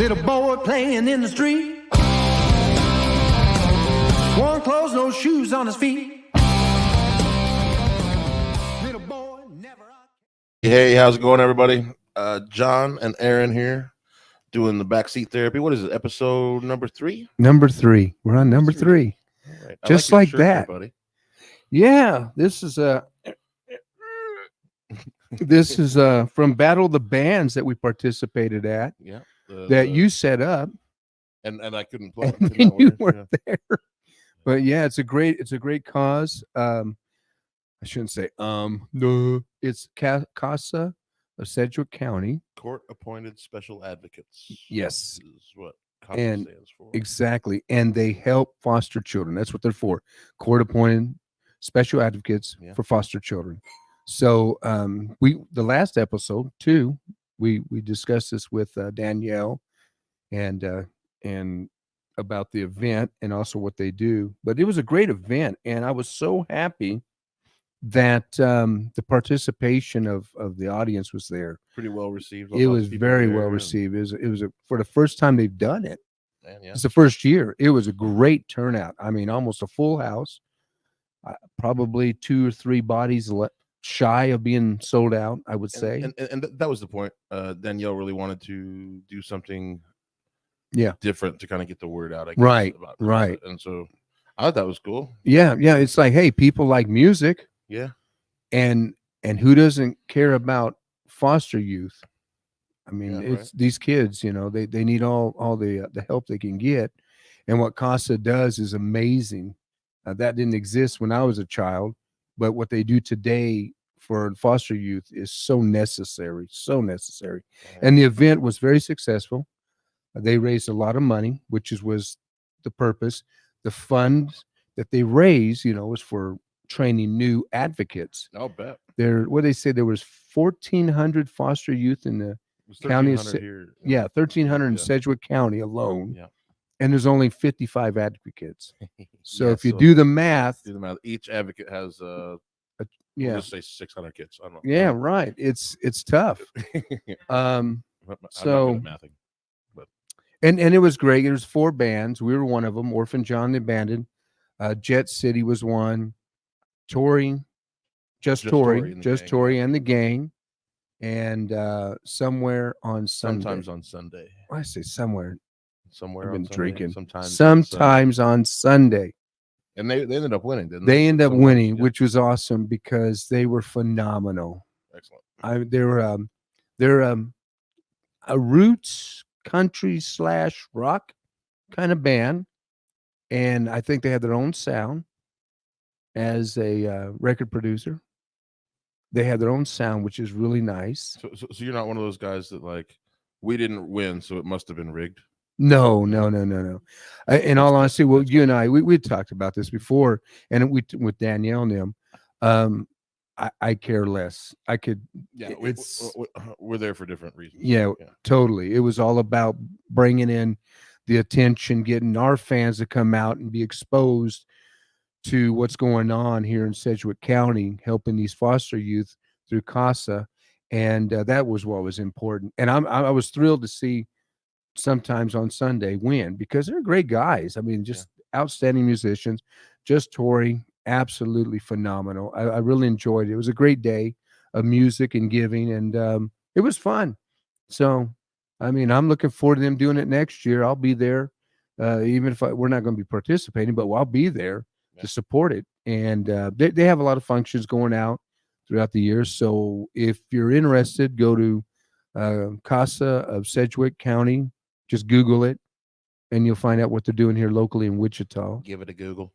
Little boy playing in the street. Worn clothes, no shoes on his feet. Little boy never. Hey, how's it going, everybody? Jon and Aaron here doing the Backseat Therapy. What is it, episode number 3? Number 3. We're on number 3. Right. Just like that. Here, buddy. Yeah, this is from Battle of the Bands that we participated at. Yeah. You set up. And I couldn't play. And you weren't there. But yeah, it's a great cause. I shouldn't say no. It's CASA of Sedgwick County. Court Appointed Special Advocates. Yes. This is what CASA stands for. Exactly. And they help foster children. That's what they're for. Court Appointed Special Advocates for foster children. So the last episode too, we discussed this with Danielle and about the event and also what they do. But it was a great event, and I was so happy that the participation of the audience was there. Pretty well received. It was very well received. It was for the first time they've done it. Man, yeah. It's the first year. It was a great turnout. I mean, almost a full house. Probably 2 or 3 bodies shy of being sold out, I would say. And that was the point. Danielle really wanted to do something different to kind of get the word out, I guess. Right. And so I thought that was cool. Yeah. It's like, hey, people like music. Yeah. And who doesn't care about foster youth? I mean, these kids, they need all the help they can get. And what CASA does is amazing. That didn't exist when I was a child, but what they do today for foster youth is so necessary. And the event was very successful. They raised a lot of money, which was the purpose. The fund that they raised, was for training new advocates. I'll bet. They say there was 1,400 foster youth in the county. 1,300 in Sedgwick County alone. Yeah. And there's only 55 advocates. So if you do the math, each advocate has let's say 600 kids. I don't know. Yeah, right. It's tough. I'm not good at mathing. And it was great. There was 4 bands. We were one of them. Orphan, Jon and Abandoned. Jet City was one. Tori, just Tori and the gang. And somewhere on Sunday. Sometimes on Sunday. I say somewhere. Somewhere I've been on drinking. Sunday, sometimes on Sunday. And they ended up winning, didn't they? They ended up winning, which was awesome because they were phenomenal. Excellent. They're a roots country / rock kind of band, and I think they had their own sound as a record producer. They had their own sound, which is really nice. So you're not one of those guys that like, we didn't win, so it must have been rigged. No. In all honesty, well, you and I, we talked about this before, and with Danielle and them. I care less. I could. Yeah, we're there for different reasons. Yeah, totally. It was all about bringing in the attention, getting our fans to come out and be exposed to what's going on here in Sedgwick County, helping these foster youth through CASA, and that was what was important. And I was thrilled to see sometimes on Sunday win because they're great guys. I mean, just outstanding musicians. Just Tori, absolutely phenomenal. I really enjoyed it. It was a great day of music and giving, and it was fun. So, I mean, I'm looking forward to them doing it next year. I'll be there, even if we're not going to be participating, but I'll be there to support it. And they have a lot of functions going out throughout the year. So if you're interested, go to CASA of Sedgwick County. Just Google it, and you'll find out what they're doing here locally in Wichita. Give it a Google.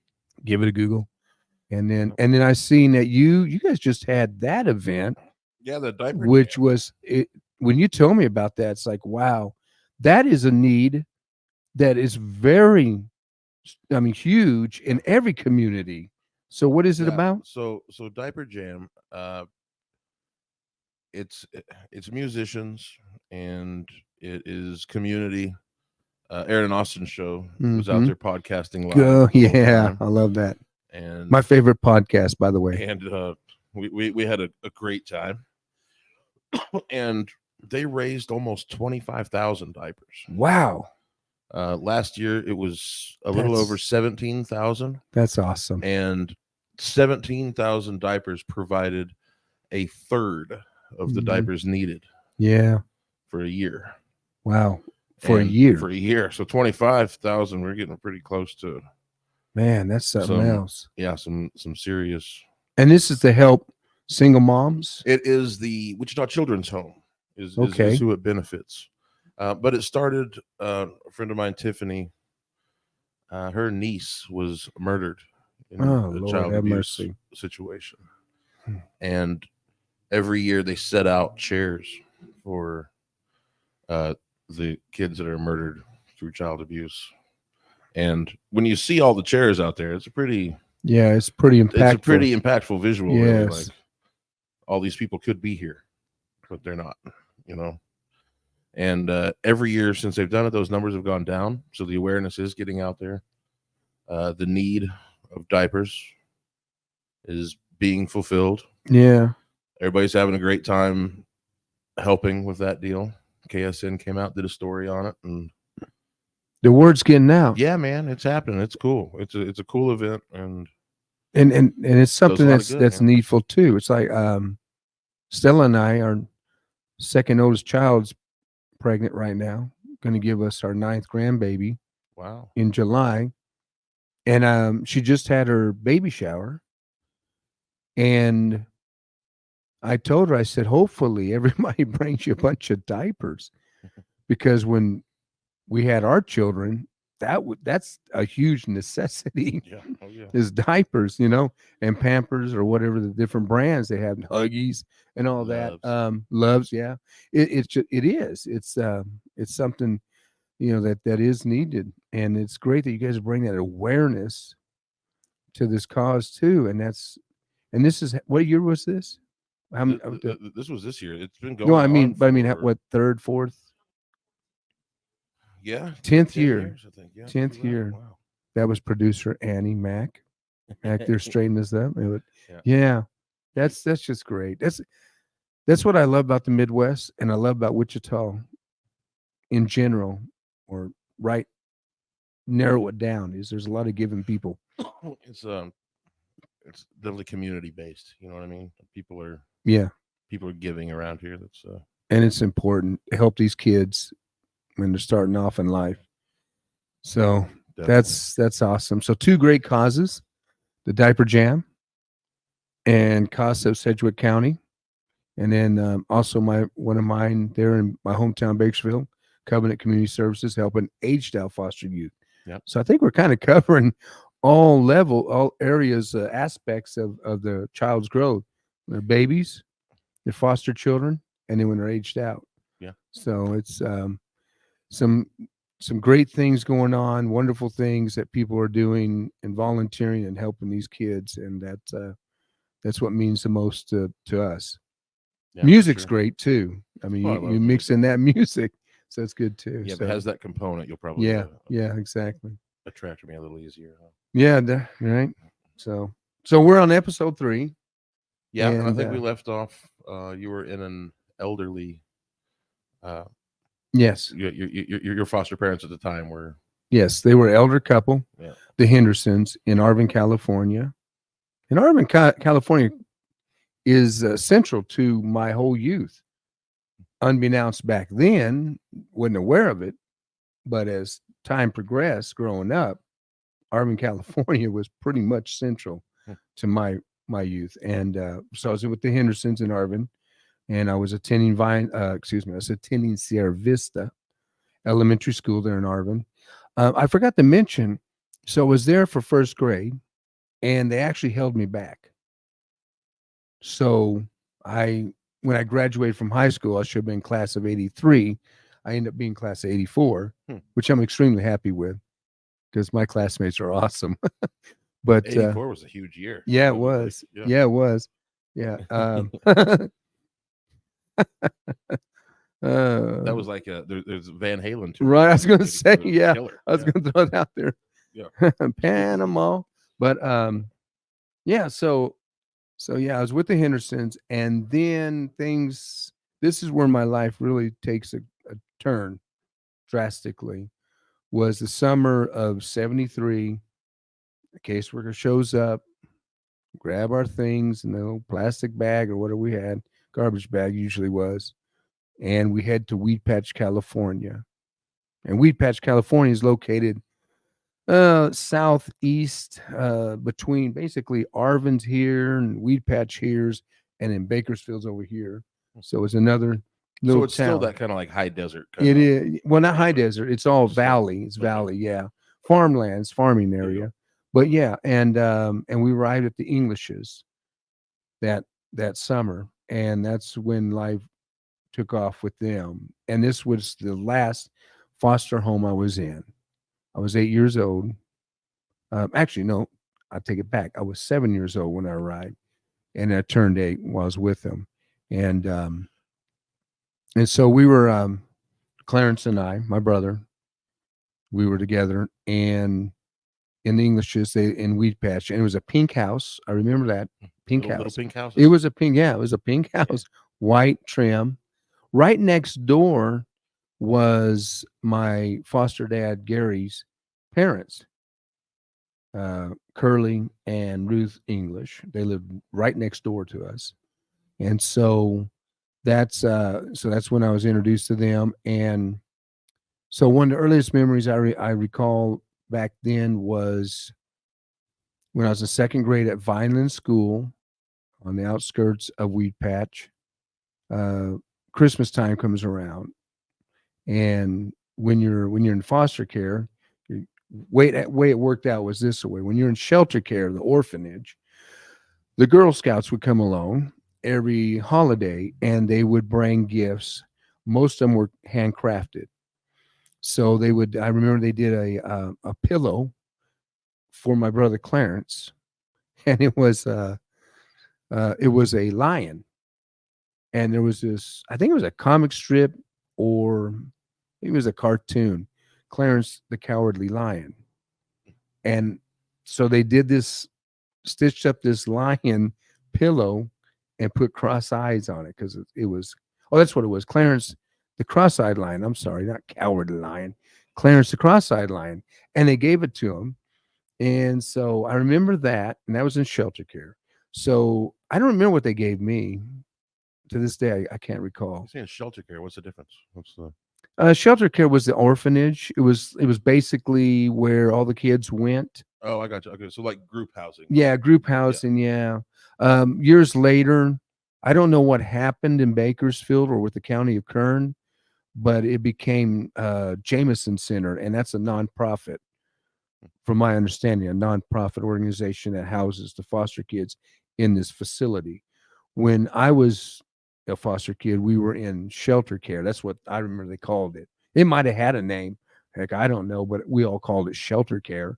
And then I seen that you guys just had that event. Yeah, the diaper. Which was it. When you told me about that, it's like, wow, that is a need that is very, huge in every community. So what is it about? So Diaper Jam, it's musicians and it is community. Aaron and Austin's show was out there podcasting live. Oh yeah, I love that. And my favorite podcast, by the way. And we had a great time. And They raised almost 25,000 diapers. Wow. Last year it was a little over 17,000, That's awesome. and 17,000 diapers provided a third of the diapers needed. Yeah. For a year. Wow. For a year. For a year. So 25,000. We're getting pretty close to. Man, that's something else. Yeah, some serious. And this is to help single moms. It is the Wichita Children's Home. Is who it benefits. But it started. A friend of mine, Tiffany. Her niece was murdered in a child abuse situation, and every year they set out chairs for the kids that are murdered through child abuse. And when you see all the chairs out there, it's pretty impactful. It's a pretty impactful visual. Yes. Really, like all these people could be here, but they're not, and every year since they've done it, those numbers have gone down. So the awareness is getting out there. The need of diapers is being fulfilled. Yeah. Everybody's having a great time helping with that deal. KSN came out, did a story on it, and the word's getting out. Yeah, man, it's happening. It's cool. It's a cool event, and it's something that's needful too. It's like Stella and I, our second oldest child's pregnant right now, going to give us our 9th grandbaby. Wow. In July, and she just had her baby shower, and I told her, I said, hopefully everybody brings you a bunch of diapers, because when we had our children, that's a huge necessity. Yeah. Oh, yeah. Is diapers, and Pampers or whatever the different brands they have, Huggies and all that. Loves, yeah. It's something, that is needed, and it's great that you guys bring that awareness to this cause too. And this is, what year was this? This was this year. It's been going. No, I mean, what, 3rd, 4th? Yeah, 10th year. Years, I think. Yeah, 10th year. Wow. That was producer Annie Mack back there straightening us up. That's just great. That's what I love about the Midwest, and I love about Wichita in general, or narrow it down, is there's a lot of giving people. It's definitely community based. You know what I mean? People are giving around here. That's and it's important to help these kids when they're starting off in life. So definitely. That's awesome. So 2 great causes, the Diaper Jam and CASA of Sedgwick County. And then also one of mine there in my hometown, Bakersfield, Covenant Community Services, helping aged out foster youth. Yep. So I think we're kind of covering all areas, aspects of the child's growth. Their babies, their foster children, and then when they're aged out. Yeah. So it's some great things going on, wonderful things that people are doing and volunteering and helping these kids, and that's what means the most to us. Yeah, music's great too. I mean, you mix in that music, so it's good too. Yeah, if it has that component, you'll probably exactly attract me a little easier. Huh? Yeah, right. So we're on episode 3. Yeah, and I think we left off. You were in an elderly. Yes. Your foster parents at the time were. Yes, they were an elder couple. Yeah. The Hendersons in Arvin, California. And Arvin, California is central to my whole youth. Unbeknownst back then, wasn't aware of it, but as time progressed, growing up, Arvin, California was pretty much central to my youth. And so I was with the Hendersons in Arvin, and I was attending Sierra Vista Elementary School there in Arvin. I forgot to mention, so I was there for 1st grade, and they actually held me back. So when I graduated from high school, I should have been class of 83. I ended up being class of 84, which I'm extremely happy with, because my classmates are awesome. But 84 was a huge year. Yeah, it was. Yeah, it was. Yeah. That was like there's Van Halen too. Right. I was going to say, I was going to throw it out there. Yeah. Panama. But So I was with the Hendersons, and then this is where my life really takes a turn drastically. Was the summer of 73. The caseworker shows up, grab our things in the little plastic bag or whatever we had, garbage bag usually was, and we head to Weedpatch, California. And Weedpatch, California is located southeast between basically Arvin's here and Weedpatch here's, and then Bakersfield's over here. So it's another little So it's town. still that kind of like high desert. It is, well, not high desert. It's all valley. It's Okay. valley, yeah. Farmlands, farming area. But yeah, and we arrived at the Englishes that summer, and that's when life took off with them. And this was the last foster home I was in. I was 8 years old. Actually, no, I take it back. I was 7 years old when I arrived, and I turned 8 while I was with them. And so we were, Clarence and I, my brother, we were together, and in the Englishes, in Weedpatch, and it was a pink house. I remember that pink Little house. pink houses. It was a pink, yeah, it was a pink house, white trim. Right next door was my foster dad Gary's parents, Curly and Ruth English. They lived right next door to us, and so that's when I was introduced to them. And so one of the earliest memories I recall back then was when I was in second grade at Vineland School on the outskirts of Weedpatch. Christmas time comes around, and when you're in foster care, way it worked out was this way. When you're in shelter care, the orphanage, the Girl Scouts would come along every holiday, and they would bring gifts. Most of them were handcrafted. So they would. I remember they did a pillow for my brother Clarence, and it was a lion, and there was this. I think it was a comic strip, or it was a cartoon, Clarence the Cowardly Lion, and so they did this, stitched up this lion pillow, and put cross eyes on it because it was. Oh, that's what it was, Clarence the Cross-Eyed Lion. I'm sorry, not Cowardly Lion. Clarence the Cross-Eyed Lion. And they gave it to him. And so I remember that, and that was in shelter care. So I don't remember what they gave me. To this day, I can't recall. You're saying shelter care. What's the difference? What's the shelter care was the orphanage. It was basically where all the kids went. Oh, I got you. Okay, so like group housing. Yeah, group housing, yeah. Years later, I don't know what happened in Bakersfield or with the county of Kern, but it became Jameson Center, and that's a nonprofit, from my understanding, a nonprofit organization that houses the foster kids in this facility. When I was a foster kid, we were in shelter care. That's what I remember they called it. It might have had a name. Heck, I don't know, but we all called it shelter care.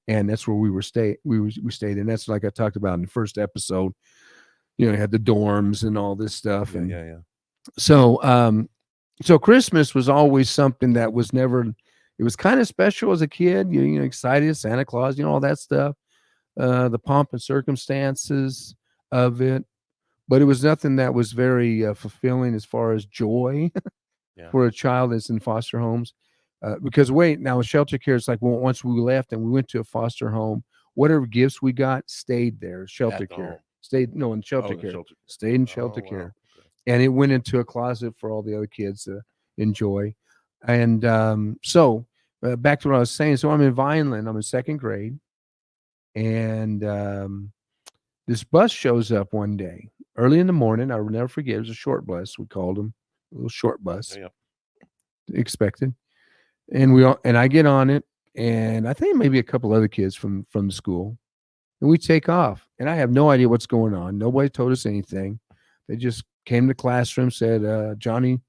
And that's where we stayed. And that's like I talked about in the first episode. You know, you had the dorms and all this stuff. Yeah. So Christmas was always something that was never, it was kind of special as a kid, you know, excited, Santa Claus, you know, all that stuff, the pomp and circumstances of it, but it was nothing that was very fulfilling as far as joy for a child that's in foster homes. Because now with shelter care, it's like, well, once we left and we went to a foster home, whatever gifts we got stayed there. Shelter care stayed in shelter care. Stayed in shelter care. And it went into a closet for all the other kids to enjoy. And so back to what I was saying. So I'm in Vineland. I'm in second grade. And this bus shows up one day early in the morning. I will never forget. It was a short bus. We called them a little short bus. Yeah. Expected. And I get on it. And I think maybe a couple other kids from the school. And we take off. And I have no idea what's going on. Nobody told us anything. They just came to the classroom, said, Johnny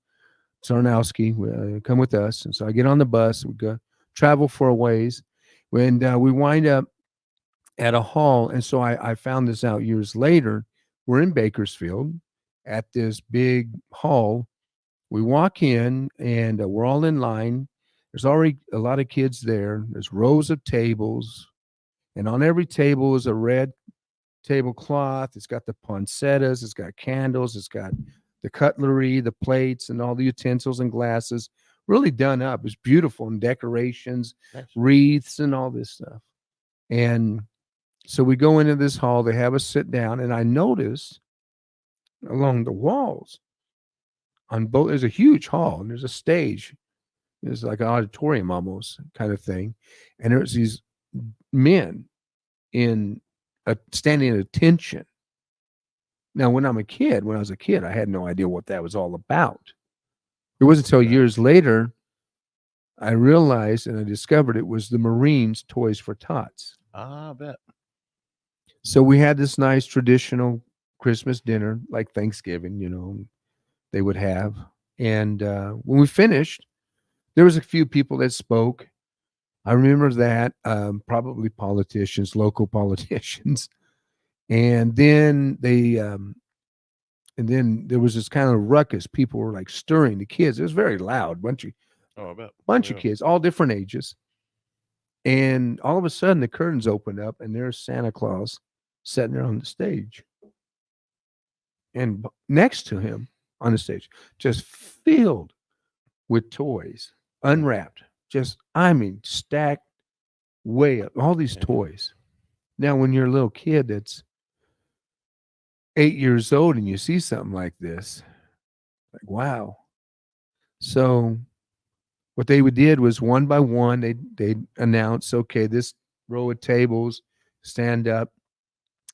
Sarnowski, come with us. And so I get on the bus. We go travel for a ways. When we wind up at a hall. And so I found this out years later. We're in Bakersfield at this big hall. We walk in, and we're all in line. There's already a lot of kids there. There's rows of tables. And on every table is a red tablecloth. It's got the poinsettias. It's got candles. It's got the cutlery, the plates, and all the utensils and glasses, really done up. It's beautiful, and decorations, Nice. wreaths, and all this stuff. And so we go into this hall. They have us sit down, and I noticed along the walls on both, there's a huge hall, and there's a stage. It's like an auditorium almost kind of thing. And there's these men standing at attention. Now, when I was a kid, I had no idea what that was all about. It wasn't until years later I realized and I discovered it was the Marines' Toys for Tots. I bet. So we had this nice traditional Christmas dinner, like Thanksgiving, they would have. And when we finished, there was a few people that spoke. I remember that, probably politicians, local politicians. And then and then there was this kind of ruckus. People were like stirring the kids. It was very loud. Bunch of kids, all different ages. And all of a sudden the curtains opened up and there's Santa Claus sitting there on the stage. And next to him on the stage, just filled with toys, unwrapped, stacked way up, all these toys. Now, when you're a little kid that's 8 years old and you see something like this, like, wow. So what they did was one by one, they announced, okay, this row of tables, stand up,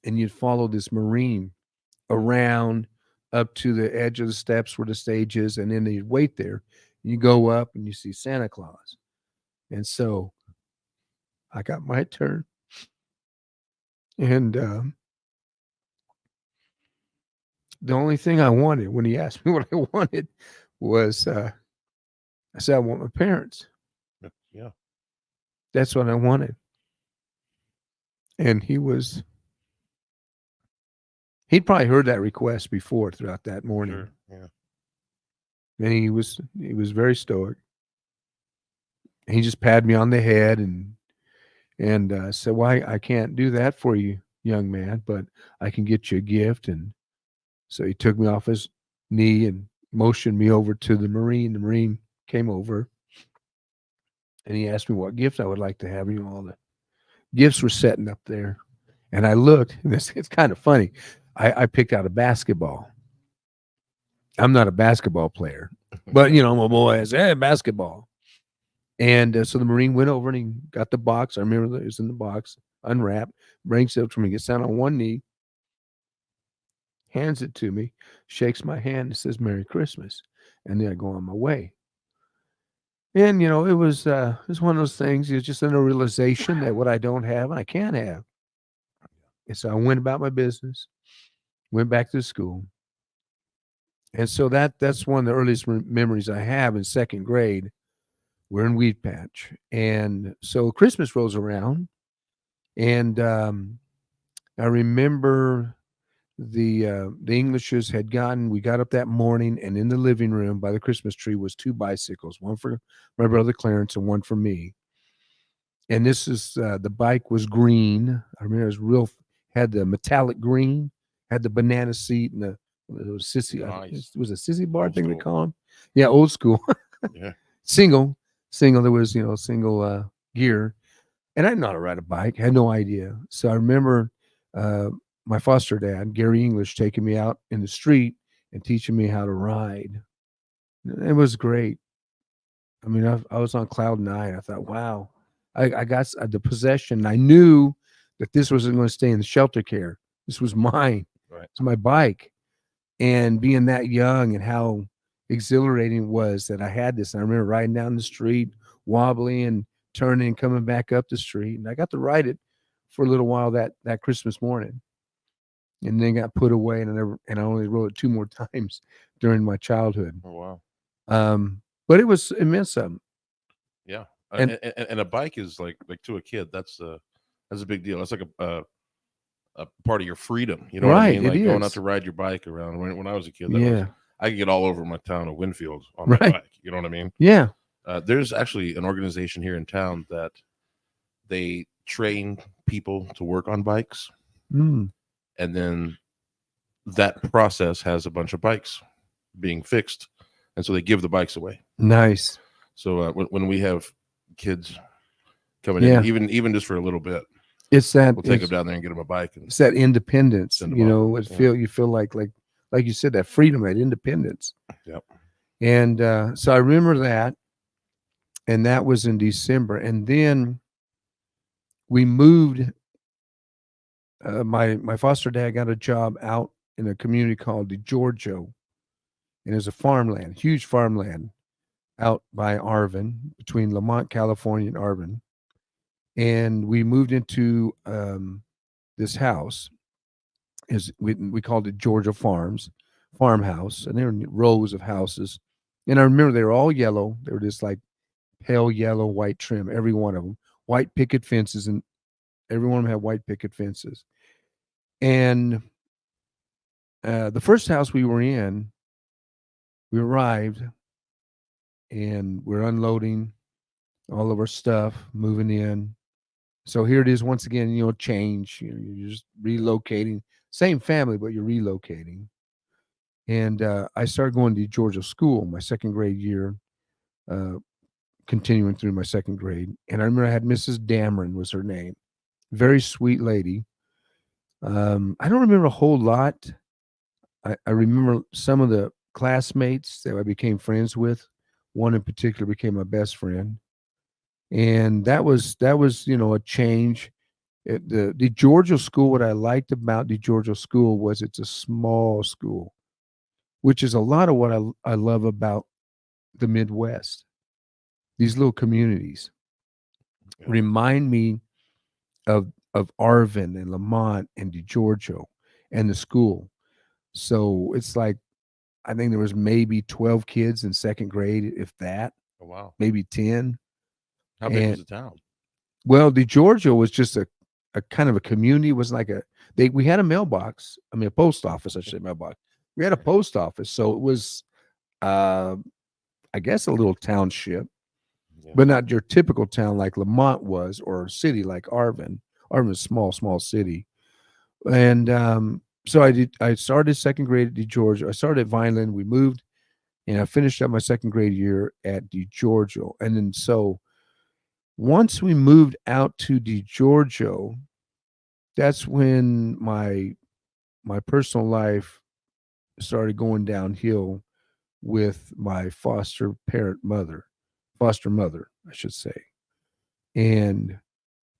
and you'd follow this Marine around up to the edge of the steps where the stage is, and then you'd wait there. You go up and you see Santa Claus. And so I got my turn. And the only thing I wanted when he asked me what I wanted was, I said, I want my parents. Yeah. That's what I wanted. And he'd probably heard that request before throughout that morning. Sure. Yeah. And he was very stoic. He just patted me on the head and said, "Well, I can't do that for you, young man, but I can get you a gift." And so he took me off his knee and motioned me over to the Marine. The Marine came over and he asked me what gift I would like to have. All the gifts were setting up there. And I looked, and it's kind of funny. I picked out a basketball. I'm not a basketball player, but my boy said, "Hey, basketball." And so the Marine went over and he got the box. I remember that it was in the box, unwrapped, brings it up to me, gets down on one knee, hands it to me, shakes my hand, and says, "Merry Christmas." And then I go on my way. And, it was one of those things. It was just a realization that what I don't have, I can't have. And so I went about my business, went back to school. And so that's one of the earliest memories I have in second grade. We're in Weedpatch. And so Christmas rolls around. And I remember the Englishes we got up that morning, and in the living room by the Christmas tree was two bicycles, one for my brother Clarence and one for me. And this is, the bike was green. I remember it was had the metallic green, had the banana seat and it was sissy. Nice. It was a sissy bar Old thing school. they call them. Yeah, old school. Yeah. Single. There was, single gear. And I didn't know how to ride a bike. I had no idea. So I remember my foster dad, Gary English, taking me out in the street and teaching me how to ride. It was great. I mean, I was on cloud nine. I thought, wow, I got the possession. I knew that this wasn't going to stay in the shelter care. This was mine. Right. It's my bike. And being that young and how exhilarating it was that I had this. And I remember riding down the street, wobbling and turning and coming back up the street. And I got to ride it for a little while that Christmas morning. And then got put away, and I only rode it 2 more times during my childhood. Oh, wow. But it meant something. Yeah. And- And a bike is like to a kid, that's a big deal. That's like a part of your freedom. You know what I mean? Right, Like it going is. out to ride your bike around. When I was a kid, Yeah. I could get all over my town of Winfield on my Right. bike. You know what I mean? Yeah. There's actually an organization here in town that they train people to work on bikes. Mm. And then that process has a bunch of bikes. being fixed, and so they give the bikes away. Nice. So when we have kids coming in, even just for a little bit, it's that we'll take them down there and get them a bike. And it's that independence. send them You off. know, you feel like you said, that freedom, that independence. Yep. And so I remember that, and that was in December, and then we moved. My foster dad got a job out in a community called DiGiorgio, and it's a farmland, huge farmland, out by Arvin, between Lamont, California, and Arvin. And we moved into this house. We called it DiGiorgio Farms, farmhouse, and there were rows of houses. And I remember they were all yellow. They were just like pale yellow, white trim, every one of them, white picket fences, and every one of them had white picket fences. And the first house we were in, we arrived, and we're unloading all of our stuff, moving in. So here it is once again, change. You're just relocating. Same family, but you're relocating. And I started going to DiGiorgio School my second grade year, continuing through my second grade. And I remember I had Mrs. Dameron was her name. Very sweet lady. I don't remember a whole lot. I remember some of the classmates that I became friends with. One in particular became my best friend. And that was a change. The DiGiorgio School, what I liked about DiGiorgio School was it's a small school, which is a lot of what I love about the Midwest. These little communities remind me of Arvin and Lamont and DiGiorgio and the school. So it's like, I think there was maybe 12 kids in second grade, if that. Oh, wow. Maybe 10. How big was the town? Well, DiGiorgio was just a kind of a community. It was like we had a mailbox. I mean, a post office, I should say mailbox. We had a post office. So it was, I guess, a little township, but not your typical town like Lamont was, or a city like Arvin. Arvin was a small city. And so I started second grade at DiGiorgio. I started at Vineland. We moved, and I finished up my second grade year at DiGiorgio. And then so once we moved out to DiGiorgio, that's when my personal life started going downhill with my foster mother, I should say. And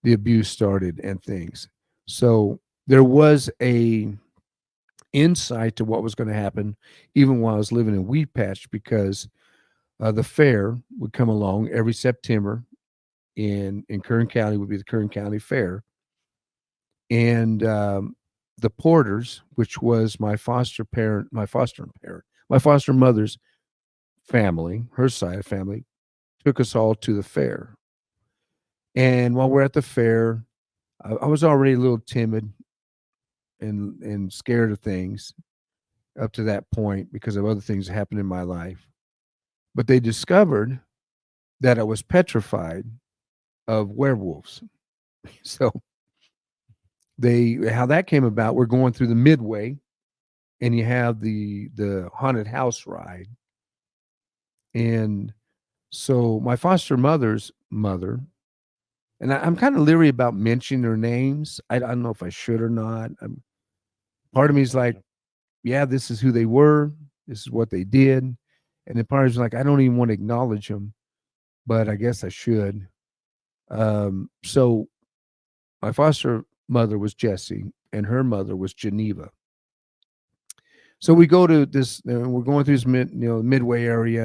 the abuse started and things. So there was a insight to what was going to happen even while I was living in Weedpatch, because the fair would come along every September in Kern County, would be the Kern County Fair. And the Porters, which was my foster mother's family, her side of family, took us all to the fair. And while we're at the fair, I was already a little timid and scared of things up to that point because of other things that happened in my life. But they discovered that I was petrified of werewolves. So how that came about, we're going through the Midway, and you have the haunted house ride. And so my foster mother's mother, and I'm kind of leery about mentioning their names. I don't know if I should or not. Part of me is like, yeah, this is who they were. This is what they did. And then part of me is like, I don't even want to acknowledge them, but I guess I should. So my foster mother was Jessie, and her mother was Geneva. So we go to this, we're going through this Midway area,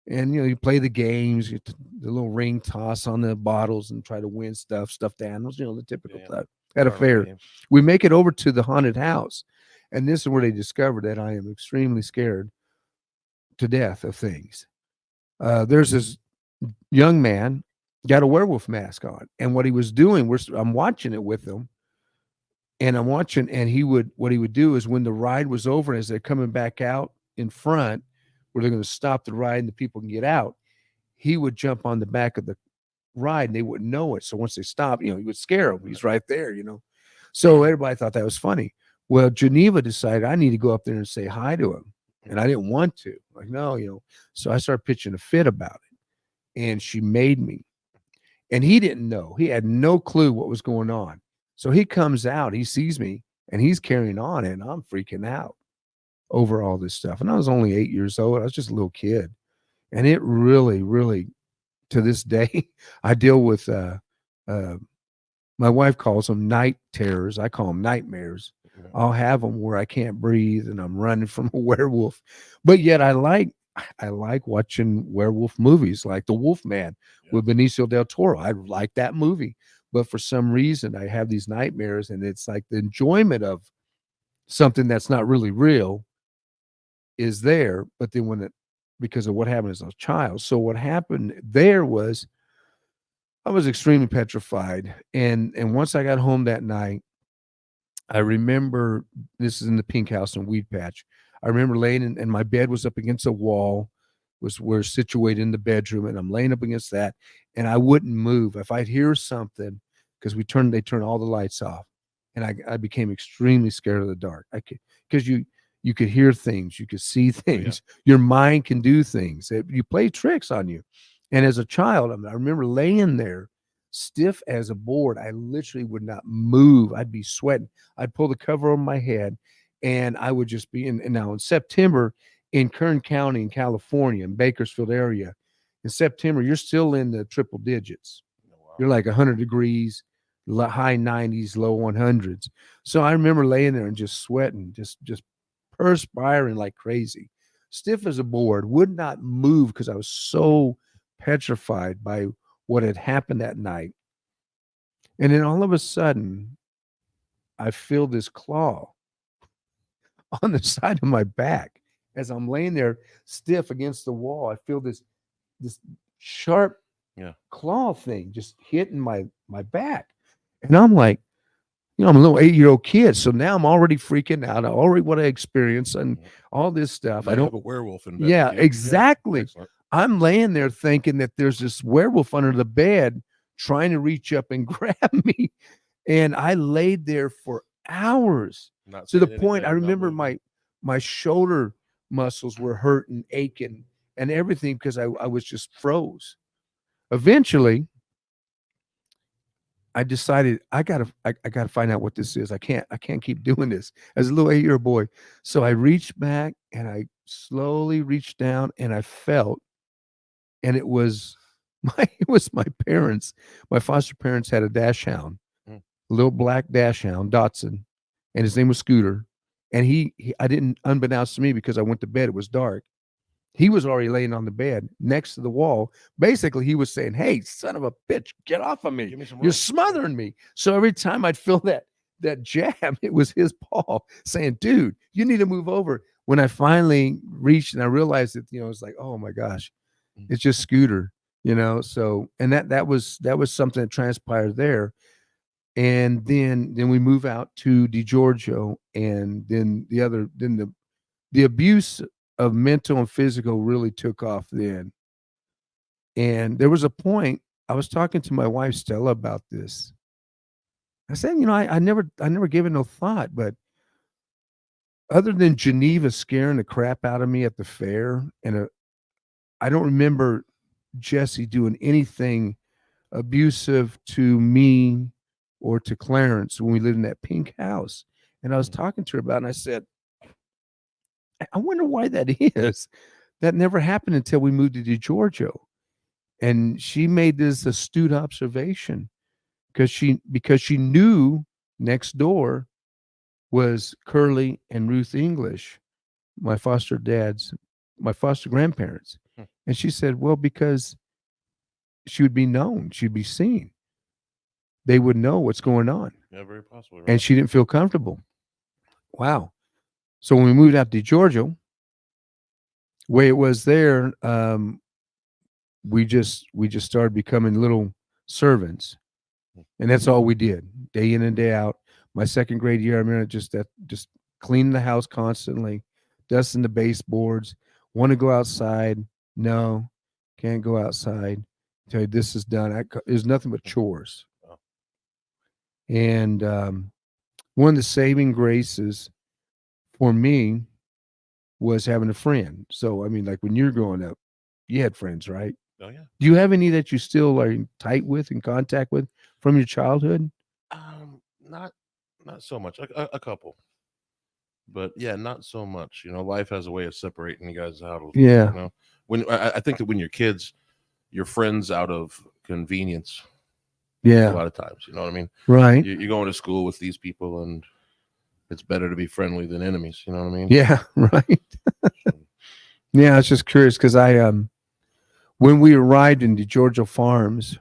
and you play the games, the little ring toss on the bottles and try to win stuffed animals, the typical stuff at a fair. Game. We make it over to the haunted house, and this is where they discovered that I am extremely scared to death of things. There's this young man got a werewolf mask on, and what he was doing, I'm watching it with him, and I'm watching, and what he would do is when the ride was over, as they're coming back out in front, where they're going to stop the ride and the people can get out, he would jump on the back of the ride and they wouldn't know it. So once they stopped, he would scare them. He's right there, So everybody thought that was funny. Well, Geneva decided I need to go up there and say hi to him. And I didn't want to. Like, no, So I started pitching a fit about it. And she made me. And he didn't know. He had no clue what was going on. So he comes out, he sees me, and he's carrying on, and I'm freaking out over all this stuff. And I was only 8 years old. I was just a little kid. And it really, really, to this day, I deal with my wife calls them night terrors. I call them nightmares. I'll have them where I can't breathe and I'm running from a werewolf. But yet I like watching werewolf movies like The Wolfman with Benicio del Toro. I like that movie. But for some reason I have these nightmares, and it's like the enjoyment of something that's not really real is there, but then because of what happened as a child. So what happened there was I was extremely petrified. And once I got home that night, I remember, this is in the pink house in Weedpatch. I remember laying and my bed was up against a wall, we're situated in the bedroom, and I'm laying up against that, and I wouldn't move. If I'd hear something, because they turn all the lights off, and I became extremely scared of the dark. Because you could hear things, you could see things, your mind can do things. You play tricks on you. And as a child, I remember laying there stiff as a board. I literally would not move. I'd be sweating. I'd pull the cover over my head, and I would just be now in September in Kern County in California, in Bakersfield area, in September, you're still in the triple digits. You're like 100 degrees, high 90s, low 100s. So I remember laying there and just sweating, just perspiring like crazy, stiff as a board, would not move because I was so petrified by what had happened that night. And then all of a sudden, I feel this claw on the side of my back as I'm laying there stiff against the wall. I feel this sharp claw thing just hitting my back. And I'm like, I'm a little 8-year-old kid. So now I'm already freaking out. Already what I experienced and all this stuff. I don't have a werewolf in bed. Yeah, exactly. Yeah, I'm laying there thinking that there's this werewolf under the bed trying to reach up and grab me. And I laid there for hours to the point I remember my shoulder muscles were hurting, aching, and everything because I was just froze. Eventually, I decided I gotta find out what this is. I can't keep doing this as a little 8-year-old boy. So I reached back and I slowly reached down and I felt, and it was my parents. My foster parents had a dash hound, a little black dash hound, Dotson, and his name was Scooter. And I didn't, unbeknownst to me, because I went to bed, it was dark. He was already laying on the bed next to the wall. Basically, he was saying, "Hey, son of a bitch, get off of me. You're smothering me." So every time I'd feel that jab, it was his paw saying, "Dude, you need to move over." When I finally reached and I realized that, it's like, oh my gosh, it's just Scooter, So, and that was something that transpired there. And then we move out to DiGiorgio, and then the abuse of mental and physical really took off then. And there was a point I was talking to my wife Stella about this. I said, I never gave it no thought, but other than Geneva scaring the crap out of me at the fair, and I don't remember Jesse doing anything abusive to me or to Clarence when we lived in that pink house. And I was talking to her about it, and I said, I wonder why that is. That never happened until we moved to DiGiorgio. And she made this astute observation because she knew next door was Curly and Ruth English, my foster grandparents. And she said, well, because she would be known, she'd be seen. They would know what's going on. Yeah, very possibly. Right? And she didn't feel comfortable. Wow. So when we moved out to DiGiorgio, way it was there, we just started becoming little servants, and that's all we did, day in and day out. My second grade year, I remember just cleaning the house constantly, dusting the baseboards. Want to go outside? No, can't go outside. Tell you this is done. There's nothing but chores. And one of the saving graces for me was having a friend. So I mean, like when you're growing up, you had friends, right? Oh yeah. Do you have any that you still are in tight with, in contact with from your childhood? Not so much. A couple, but yeah, not so much. Life has a way of separating you guys out. Yeah. When I think that when you're kids, you're friends out of convenience. A Yeah. lot of times, you know what I mean. Right. You're going to school with these people, and it's better to be friendly than enemies. You know what I mean? Yeah. Right. Yeah. I was just curious because when we arrived in DiGiorgio Farms,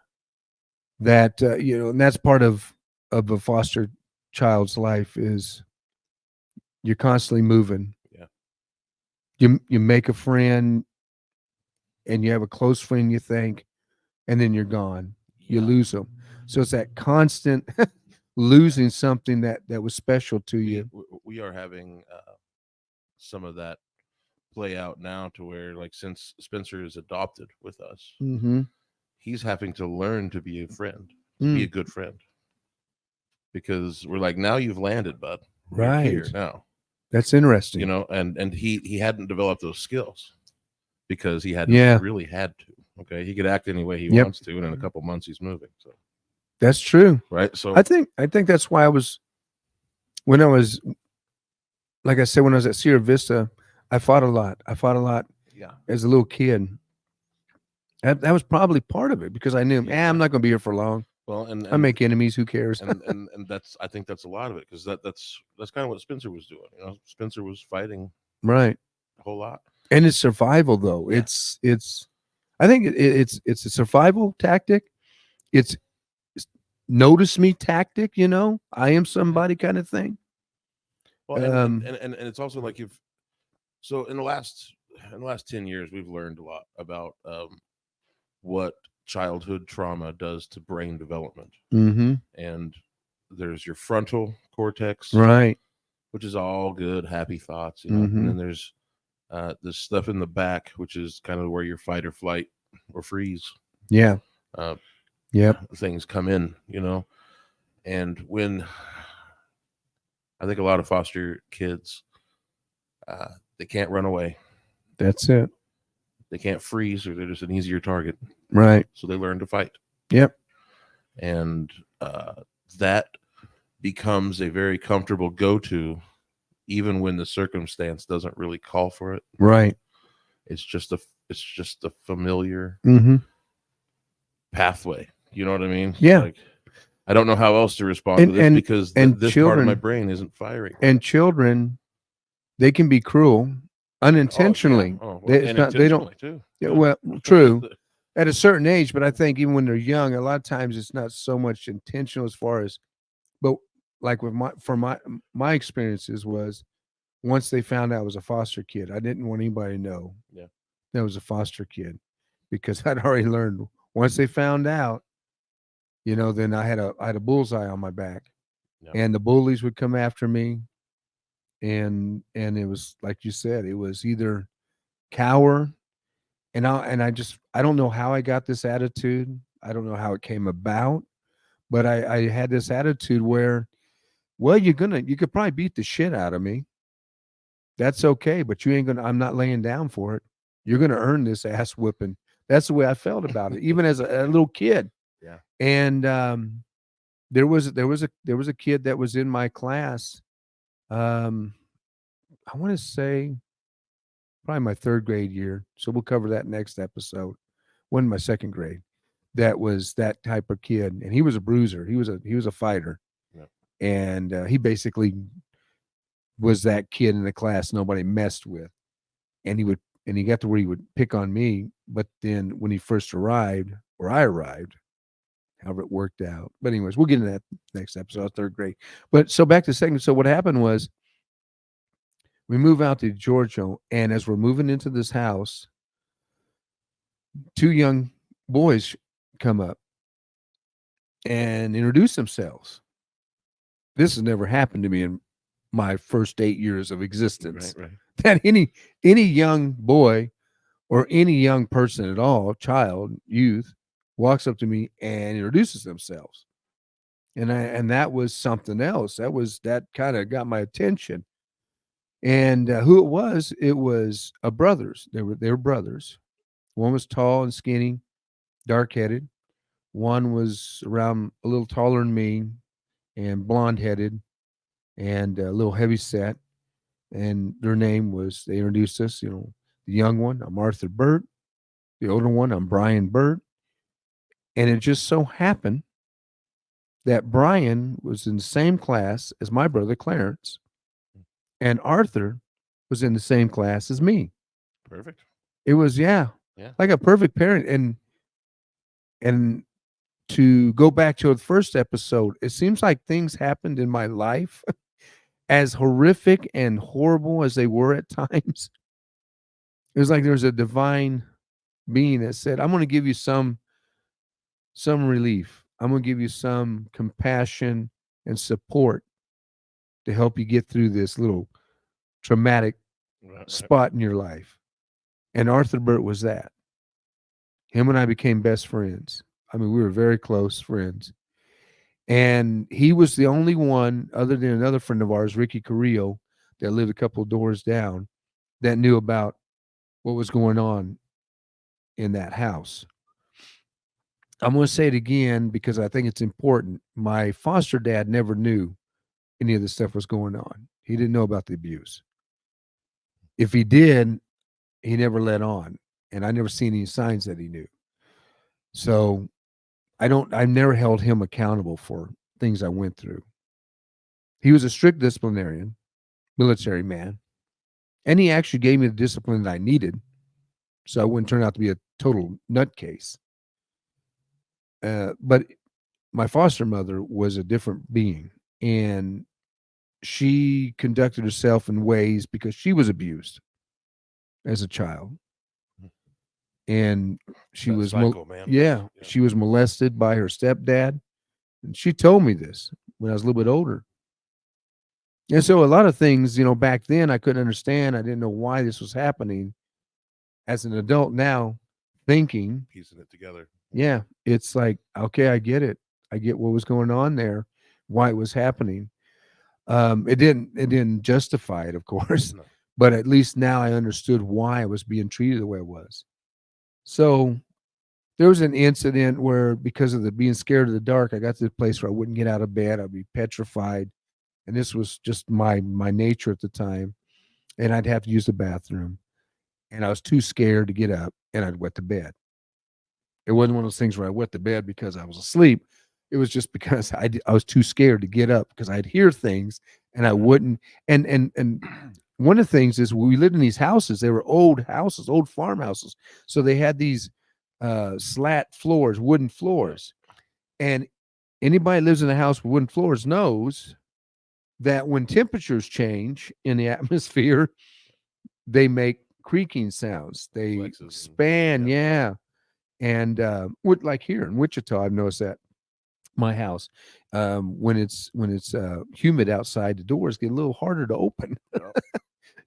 that and that's part of a foster child's life is you're constantly moving. Yeah. You make a friend, and you have a close friend, you think, and then you're gone. You Yeah. lose them. So it's that constant losing something that was special to you. We are having some of that play out now, to where, like, since Spencer is adopted with us, Mm-hmm. he's having to learn to be a friend, to be a good friend, because we're like, now you've landed, bud. You're Right. here now. That's interesting. And he hadn't developed those skills because he hadn't really had to. Okay, he could act any way he wants to, and in a couple months he's moving. So that's true. right. So I think that's why when I was, like I said, when I was at Sierra Vista, I fought a lot. yeah, As a little kid. That was probably part of it, because I knew, I'm not going to be here for long. well, and I make enemies. Who cares? and I think that's a lot of it, because that's kind of what Spencer was doing. Spencer was fighting Right. a whole lot. And it's survival, though. Yeah. It's I think it's a survival tactic. It's notice me tactic. I am somebody kind of thing. Well, and it's also like, so in the last 10 years, we've learned a lot about what childhood trauma does to brain development. Mm-hmm. And there's your frontal cortex, Right. which is all good, happy thoughts, Mm-hmm. and then there's this stuff in the back, which is kind of where your fight or flight or freeze Yeah. things come in, and when I think a lot of foster kids, they can't run away. That's it. They can't freeze, or they're just an easier target. Right. So they learn to fight. Yep. And that becomes a very comfortable go-to, even when the circumstance doesn't really call for it. Right. It's just a familiar Mm-hmm. pathway. You know what I mean? Yeah. Like, I don't know how else to respond to this, because this part of my brain isn't firing. And children, they can be cruel unintentionally. Oh, They don't. too. Yeah, well, true. At a certain age, but I think even when they're young, a lot of times it's not so much intentional as far as, but like with my experiences was, once they found out I was a foster kid, I didn't want anybody to know that I was a foster kid, because I'd already learned once they found out, then I had a bullseye on my back, and the bullies would come after me, and it was like you said, it was either cower. And I don't know how I got this attitude. I don't know how it came about, but I had this attitude where, well, you could probably beat the shit out of me. That's okay, but you ain't I'm not laying down for it. You're gonna earn this ass whipping. That's the way I felt about it, even as a little kid. Yeah. And there was a kid that was in my class. I want to say probably my third grade year. So we'll cover that next episode. When my second grade, that was that type of kid, and he was a bruiser. He was a fighter, and he basically was that kid in the class nobody messed with. And he got to where he would pick on me. But then when he first arrived, or I arrived, however it worked out. But anyways, we'll get into that next episode, third grade. But so back to second. So what happened was, we move out to Georgia, and as we're moving into this house, two young boys come up and introduce themselves. This has never happened to me in my first 8 years of existence. Right. That any young boy or any young person at all, child, youth, walks up to me and introduces themselves. And that was something else. That kind of got my attention. And who it was brothers. They were brothers. One was tall and skinny, dark headed. One was around a little taller than me and blonde headed and a little heavy set. And their name was, they introduced us, the young one, I'm Arthur Burt. The older one, I'm Brian Burt. And it just so happened that Brian was in the same class as my brother Clarence, and Arthur was in the same class as me. Perfect. It was, Yeah. like a perfect parent. And to go back to the first episode, it seems like things happened in my life, as horrific and horrible as they were at times. It was like there was a divine being that said, I'm going to give you some relief. I'm going to give you some compassion and support to help you get through this little traumatic spot in your life. And Arthur Burt was that. Him and I became best friends. I mean, we were very close friends. And he was the only one, other than another friend of ours, Ricky Carrillo, that lived a couple of doors down, that knew about what was going on in that house. I'm going to say it again because I think it's important. My foster dad never knew any of this stuff was going on. He didn't know about the abuse. If he did, he never let on. And I never seen any signs that he knew. So I've never held him accountable for things I went through. He was a strict disciplinarian, military man. And he actually gave me the discipline that I needed, so I wouldn't turn out to be a total nutcase. But my foster mother was a different being, and she conducted herself in ways because she was abused as a child. And she was, cycle, man. She was molested by her stepdad. And she told me this when I was a little bit older. And so a lot of things, back then I couldn't understand. I didn't know why this was happening. As an adult now, thinking, piecing it together. Yeah, it's like, okay, I get it. I get what was going on there, why it was happening. It didn't justify it, of course, No. but at least now I understood why I was being treated the way it was. So there was an incident where, because of the being scared of the dark, I got to the place where I wouldn't get out of bed. I'd be petrified. And this was just my nature at the time. And I'd have to use the bathroom. And I was too scared to get up, and I'd wet the bed. It wasn't one of those things where I wet the bed because I was asleep. It was just because I was too scared to get up, because I'd hear things and I wouldn't. And one of the things is, we lived in these houses. They were old houses, old farmhouses. So they had these slat floors, wooden floors. And anybody that lives in a house with wooden floors knows that when temperatures change in the atmosphere, they make creaking sounds. They expand, And like here in Wichita, I've noticed that my house, when it's humid outside, the doors get a little harder to open.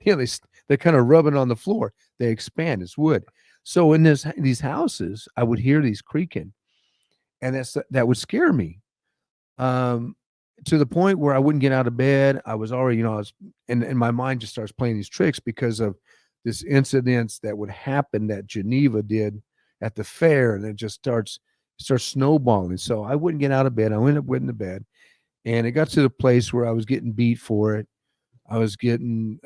They're kind of rubbing on the floor. They expand. It's wood. So in these houses, I would hear these creaking, and that would scare me. To the point where I wouldn't get out of bed. I was already, and my mind just starts playing these tricks because of this incidents that would happen that Geneva did at the fair, and it just starts snowballing. So I wouldn't get out of bed. I ended up wetting the bed, and it got to the place where I was getting beat for it. I was getting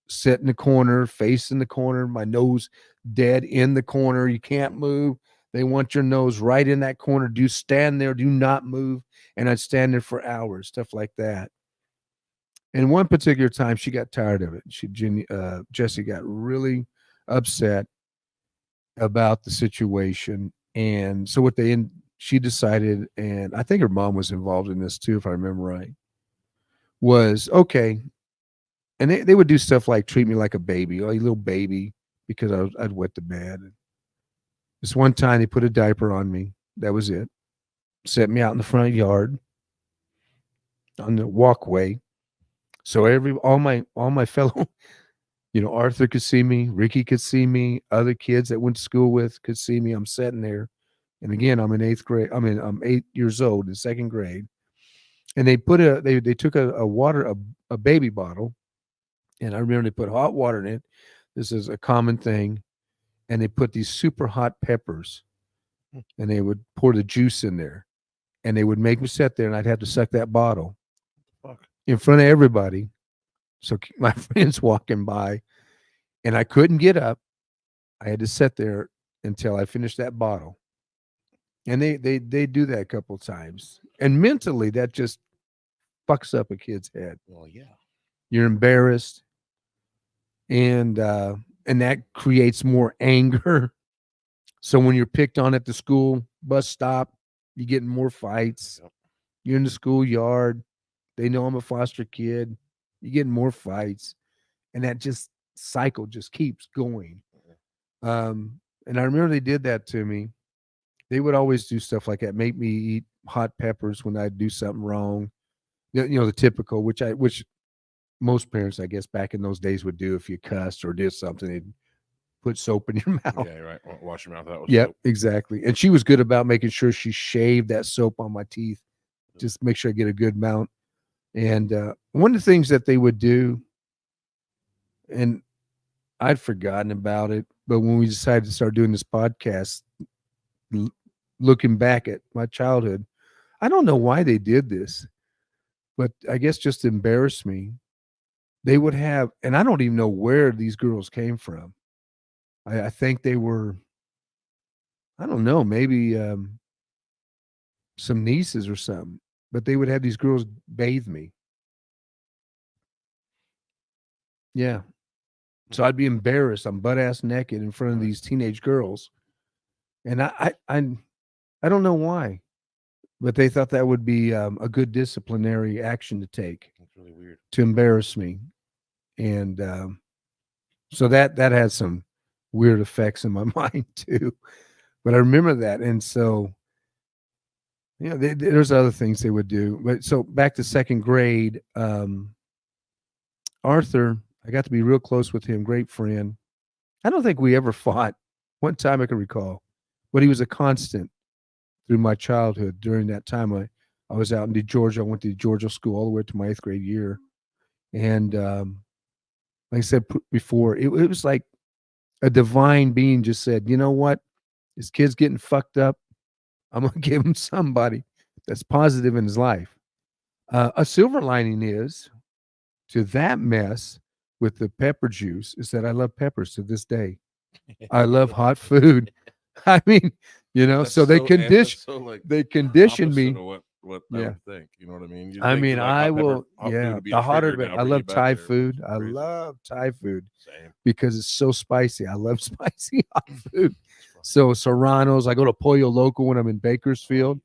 set in the corner, face in the corner, my nose dead in the corner. You can't move. They want your nose right in that corner. Do stand there. Do not move. And I'd stand there for hours, stuff like that. And one particular time, she got tired of it. Jessie got really upset about the situation. And so she decided, and I think her mom was involved in this too, if I remember right, was, okay. And they would do stuff like treat me like a baby, a little baby, because I'd wet the bed. This one time, they put a diaper on me. That was it. Set me out in the front yard on the walkway. So all my fellow, Arthur could see me, Ricky could see me, other kids that went to school with could see me. I'm sitting there. And again, I'm in 8th grade. I'm 8 years old in 2nd grade. And they took a baby bottle And I remember they put hot water in it. This is a common thing. And they put these super hot peppers and they would pour the juice in there. And they would make me sit there and I'd have to suck that bottle in front of everybody. So my friends walking by and I couldn't get up. I had to sit there until I finished that bottle. And they do that a couple of times. And mentally that just fucks up a kid's head. Well, yeah. You're embarrassed. And that creates more anger. So when you're picked on at the school bus stop, you're getting more fights. Yep. You're in the schoolyard. They know I'm a foster kid. You're getting more fights. And that just cycle just keeps going. And I remember they did that to me. They would always do stuff like that, make me eat hot peppers when I'd do something wrong. You know, the typical, which most parents, I guess, back in those days would do if you cussed or did something. They'd put soap in your mouth. Yeah, right. Wash your mouth out with Yep, soap. exactly. And she was good about making sure she shaved that soap on my teeth, just make sure I get a good amount. And one of the things that they would do, and I'd forgotten about it, but when we decided to start doing this podcast, looking back at my childhood, I don't know why they did this, but I guess just to embarrass me. They would have, and I don't even know where these girls came from. I think they were, I don't know, maybe some nieces or something, but they would have these girls bathe me. Yeah. So I'd be embarrassed. I'm butt ass naked in front of these teenage girls. And I don't know why, but they thought that would be a good disciplinary action to take. That's really weird. To embarrass me. And so that had some weird effects in my mind too. But I remember that. And so, yeah, there's other things they would do. But so back to second grade, Arthur, I got to be real close with him, great friend. I don't think we ever fought. One time I can recall, but he was a constant through my childhood. During that time, I was out in DiGiorgio. I went to DiGiorgio School all the way to my 8th grade year. And like I said before, it was like a divine being just said, you know what? This kid's getting fucked up. I'm going to give him somebody that's positive in his life. A silver lining is to that mess with the pepper juice is that I love peppers to this day. I love hot food. I mean, you know, That's so they they conditioned me. What Yeah. I would think. You know what I mean? You'd I think mean, like I hot pepper- will, hot food yeah, would be the a hotter trigger, the now I bring love you back Thai there. food. I Crazy. love Thai food Same. because it's so spicy. I love spicy hot food. So Serranos, I go to Pollo Loco when I'm in Bakersfield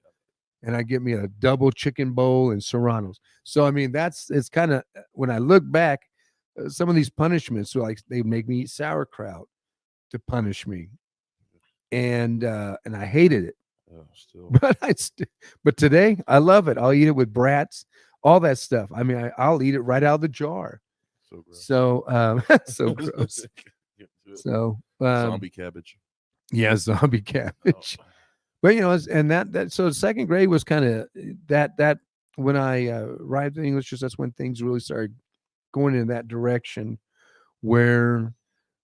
and I get me a double chicken bowl and Serranos. So, I mean, it's kind of, when I look back, some of these punishments, so like they make me eat sauerkraut to punish me. And I hated it. Oh, still. But today I love it. I'll eat it with brats, all that stuff. I mean, I'll eat it right out of the jar. So gross. So so gross. So Zombie cabbage. yeah, zombie cabbage. Oh. But you know, and that so second grade was kind of that when I arrived in English, that's when things really started going in that direction where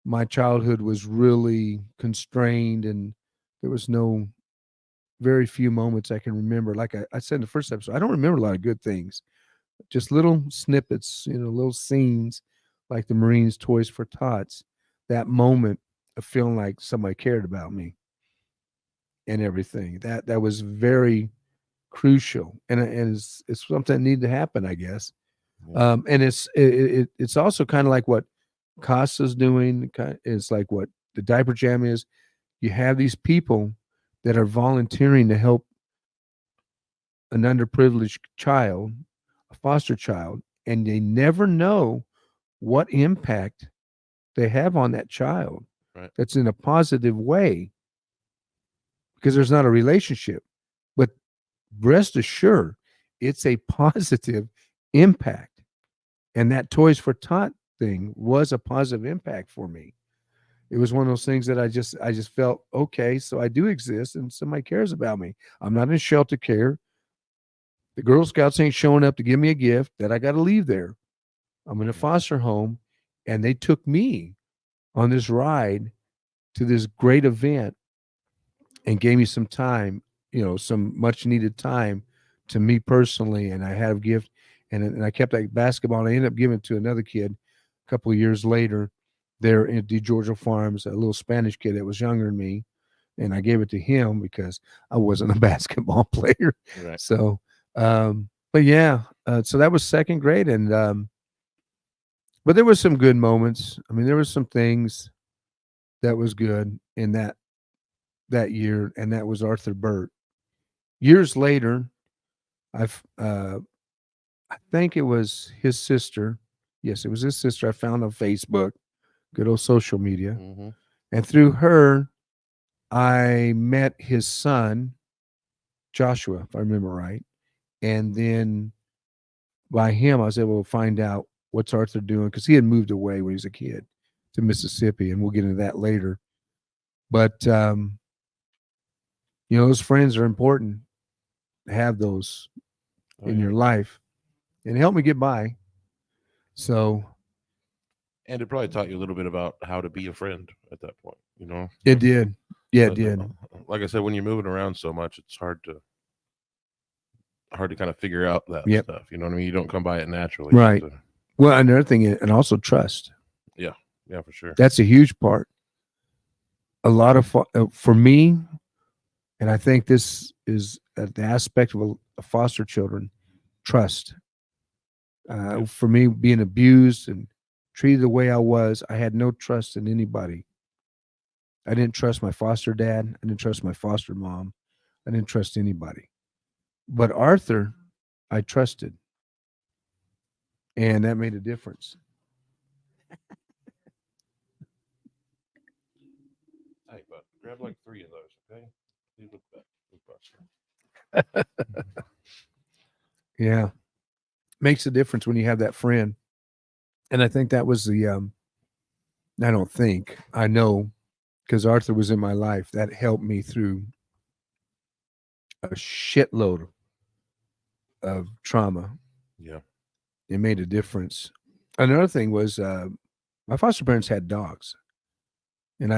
my childhood was really constrained and there was very few moments I can remember. Like I said in the first episode, I don't remember a lot of good things, just little snippets, you know, little scenes like the Marines' Toys for Tots, that moment of feeling like somebody cared about me and everything. That was very crucial. And it's something that needed to happen, I guess. Yeah. And it's also kind of like what Casa's doing. It's like what the Diaper Jam is. You have these people that are volunteering to help an underprivileged child, a foster child, and they never know what impact they have on that child. Right. That's in a positive way because there's not a relationship. But rest assured, it's a positive impact. And that Toys for Tot thing was a positive impact for me. It was one of those things that I just felt, okay, so I do exist and somebody cares about me. I'm not in shelter care. The Girl Scouts ain't showing up to give me a gift that I got to leave there. I'm in a foster home and they took me on this ride to this great event and gave me some time, some much needed time to me personally. And I had a gift, and I kept that basketball, and I ended up giving it to another kid a couple of years later there at DiGiorgio Farms, a little Spanish kid that was younger than me. And I gave it to him because I wasn't a basketball player. Right. So, but yeah, so that was second grade. And, but there was some good moments. I mean, there was some things that was good in that year, and that was Arthur Burt. Years later, I think it was his sister. Yes, it was his sister. I found on Facebook, good old social media. Mm-hmm. And through her, I met his son, Joshua, if I remember right. And then by him, I was able to find out what's Arthur doing, because he had moved away when he was a kid to Mississippi, and we'll get into that later. But, those friends are important to have those in your life, and help me get by. So, and it probably taught you a little bit about how to be a friend at that point. It did. Yeah, it did. Like I said, when you're moving around so much, it's hard to kind of figure out that stuff. You know what I mean? You don't come by it naturally. Right. Well, another thing, and also trust. Yeah, for sure. That's a huge part. A lot of for me, and I think this is the aspect of foster children, trust. For me, being abused and treated the way I was, I had no trust in anybody. I didn't trust my foster dad. I didn't trust my foster mom. I didn't trust anybody. But Arthur, I trusted. And that made a difference. Hey, but grab like 3 of those, okay? Leave with that. Yeah. Makes a difference when you have that friend. And I think that was I know, because Arthur was in my life, that helped me through a shitload of trauma. Yeah. It made a difference. Another thing was my foster parents had dogs, and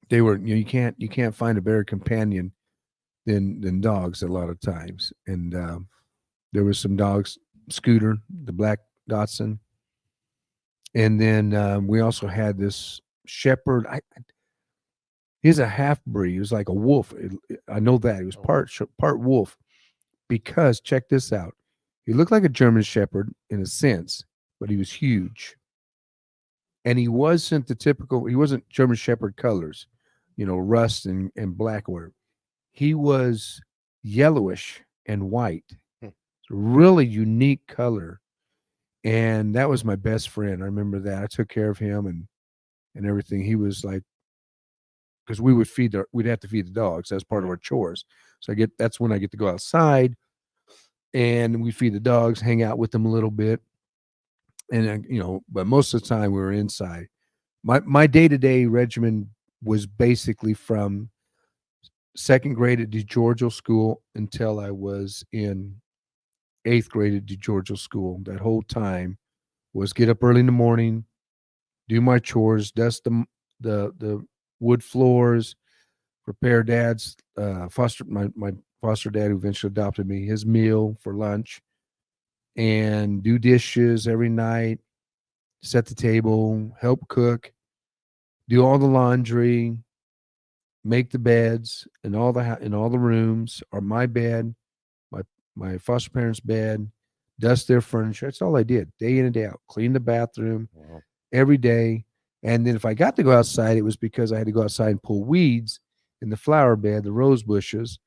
they were, you can't find a better companion than dogs a lot of times. And there was some dogs, Scooter, the black Dotson, and then we also had this shepherd. He's a half breed. He was like a wolf. I know that he was part wolf, because check this out. He looked like a German shepherd in a sense, but he was huge. And he wasn't German shepherd colors, rust and black or whatever. He was yellowish and white. Really unique color. And that was my best friend. I remember that. I took care of him and everything. He was like, because we'd have to feed the dogs. That's part of our chores. So that's when I get to go outside, and we feed the dogs, hang out with them a little bit. And, but most of the time we were inside. My day-to-day regimen was basically from second grade at DiGiorgio School until I was in 8th grade at DiGiorgio School. That whole time was get up early in the morning, do my chores, dust the wood floors, prepare dad's my foster dad, who eventually adopted me, his meal for lunch, and do dishes every night, set the table, help cook, do all the laundry, make the beds in all the rooms, or my bed, my foster parents' bed, dust their furniture. That's all I did, day in and day out. Clean the bathroom every day. And then if I got to go outside, it was because I had to go outside and pull weeds in the flower bed, the rose bushes.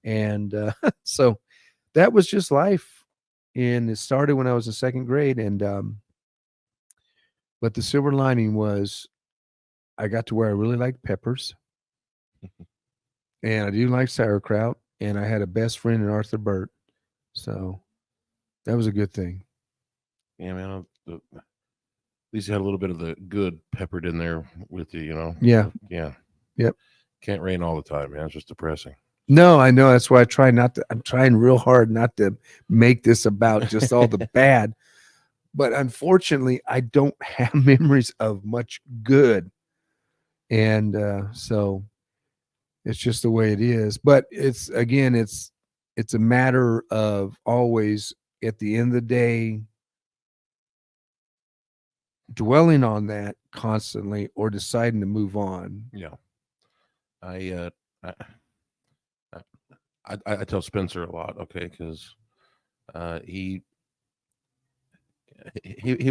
And so that was just life. And it started when I was in second grade. And but the silver lining was I got to where I really liked peppers. And I do like sauerkraut. And I had a best friend in Arthur Burt. So that was a good thing. Yeah, man. At least you had a little bit of the good peppered in there with you, Yeah. Yeah. Yep. Can't rain all the time, man. It's just depressing. No, I know. That's why I'm trying real hard not to make this about just all the bad. but unfortunately, I don't have memories of much good. And so it's just the way it is. But it's a matter of always at the end of the day dwelling on that constantly or deciding to move on. Yeah. I tell Spencer a lot, okay, because he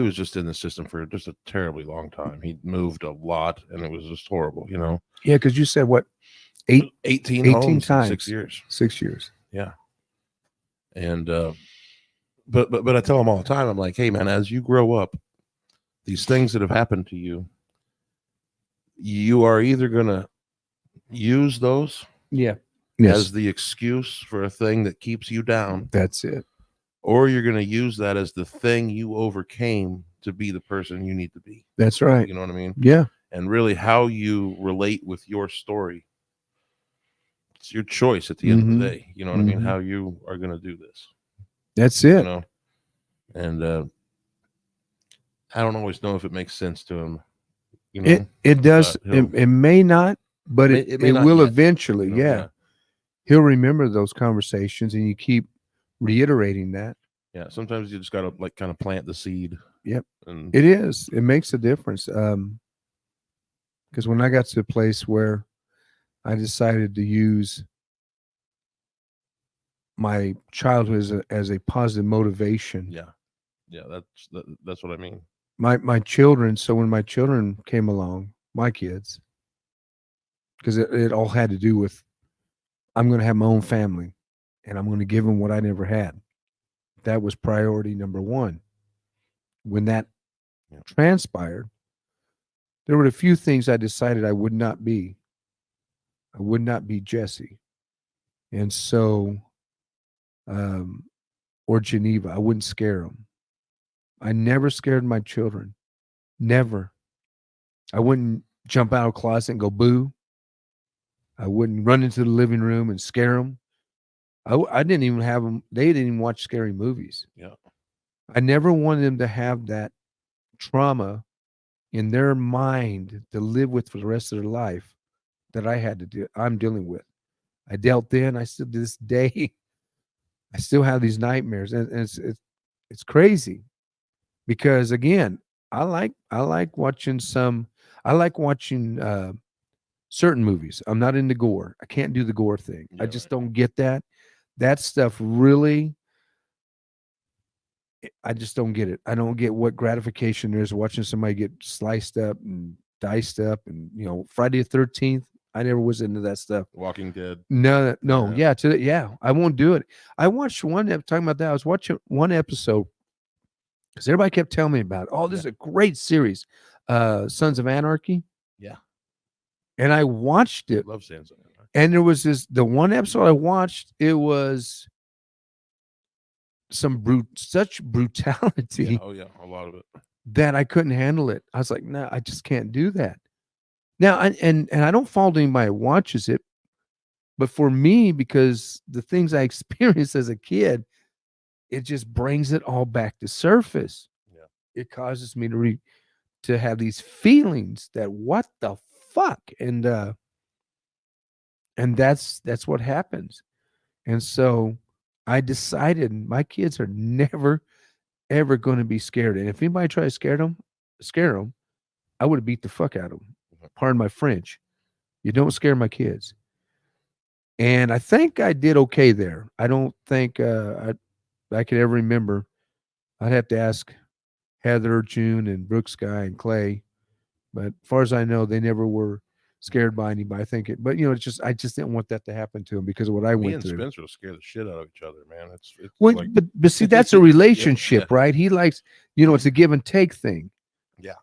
was just in the system for just a terribly long time. He moved a lot, and it was just horrible, you know. Yeah, because you said what, 18 homes times, in 6 years. 6 years. Yeah. And but I tell him all the time, I'm like, hey man, as you grow up, these things that have happened to you, you are either gonna use those as the excuse for a thing that keeps you down. That's it. Or you're gonna use that as the thing you overcame to be the person you need to be. That's right. You know what I mean? Yeah. And really how you relate with your story. It's your choice at the end of the day. You know what I mean? How you are gonna do this. That's it. You know? And I don't always know if it makes sense to him. You know, it does. It may not, but it will yet. Eventually. You know, yeah. He'll remember those conversations, and you keep reiterating that. Yeah. Sometimes you just gotta like kind of plant the seed. Yep. And it is. It makes a difference. Because when I got to a place where I decided to use my childhood as a positive motivation. Yeah. Yeah. That's what I mean. My children. So when my children came along, my kids, because it all had to do with, I'm going to have my own family and I'm going to give them what I never had. That was priority number one. When that transpired, there were a few things I decided I would not be. I would not be Jesse. And so, or Geneva, I wouldn't scare them. I never scared my children. Never. I wouldn't jump out of the closet and go boo. I wouldn't run into the living room and scare them. I didn't even have them. They didn't even watch scary movies. Yeah. I never wanted them to have that trauma in their mind to live with for the rest of their life that I'm dealing with. I dealt then. I still, to this day, I still have these nightmares, and it's crazy because again, I like watching certain movies. I'm not into gore. I can't do the gore thing. Yeah, I just don't get that. That stuff really, I just don't get it. I don't get what gratification there is watching somebody get sliced up and diced up, and Friday the 13th. I never was into that stuff. Walking Dead. No, yeah. I won't do it. I watched talking about that. I was watching one episode because everybody kept telling me about it. Oh, this is a great series, Sons of Anarchy. Yeah. And I watched it. I love Sons of Anarchy. And there was the one episode I watched, it was such brutality. Yeah, oh yeah, a lot of it. That I couldn't handle it. I was like, no, I just can't do that. Now, and I don't fault anybody who watches it, but for me, because the things I experienced as a kid, it just brings it all back to surface. Yeah. It causes me to have these feelings that what the fuck, and that's what happens. And so I decided my kids are never ever going to be scared, and if anybody tries to scare them, I would have beat the fuck out of them. Pardon my French. You don't scare my kids. And I think I did okay there. I don't think I could ever remember. I'd have to ask Heather, June, and Brooks, Sky, and Clay. But as far as I know, they never were scared by anybody. But it's just I just didn't want that to happen to them because of what I went through. Me and Spencer will scare the shit out of each other, man. It's well, like, but see, that's a relationship, right? He likes, it's a give and take thing. Yeah.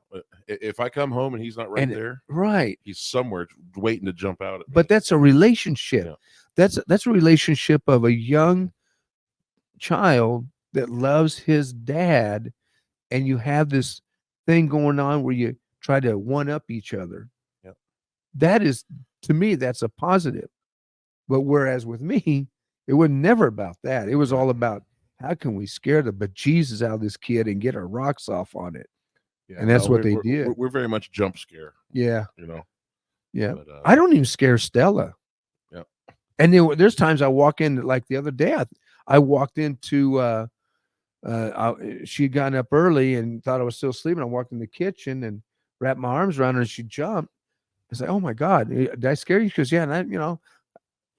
If I come home and he's not there, right, he's somewhere waiting to jump out at me. But that's a relationship. Yeah. That's a relationship of a young child that loves his dad, and you have this thing going on where you try to one up each other. Yeah. That is, to me, that's a positive. But whereas with me, it was never about that. It was all about how can we scare the bejesus out of this kid and get our rocks off on it? Yeah, And that's what they we're, did. We're very much jump scare, Yeah. Yeah. But, I don't even scare Stella. Yeah. And there's times I walk in, like the other day, I walked into, she had gotten up early and thought I was still sleeping. I walked in the kitchen and wrapped my arms around her and she jumped. I was like, oh my God, did I scare you? She goes, yeah. And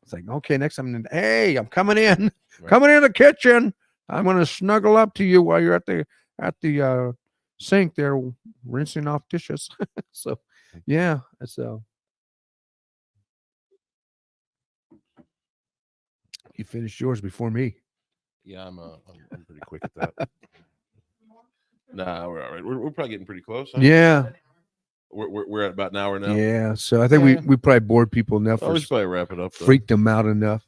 it's like, okay, next time, hey, I'm coming in, coming in the kitchen. I'm going to snuggle up to you while you're at the sink there rinsing off dishes. So, yeah. So you finished yours before me. Yeah, I'm pretty quick at that. Nah, we're all right. We're probably getting pretty close. Huh? Yeah. We're at about an hour now. Yeah. So I think we probably bored people enough. We should probably wrap it up. Freaked them out enough.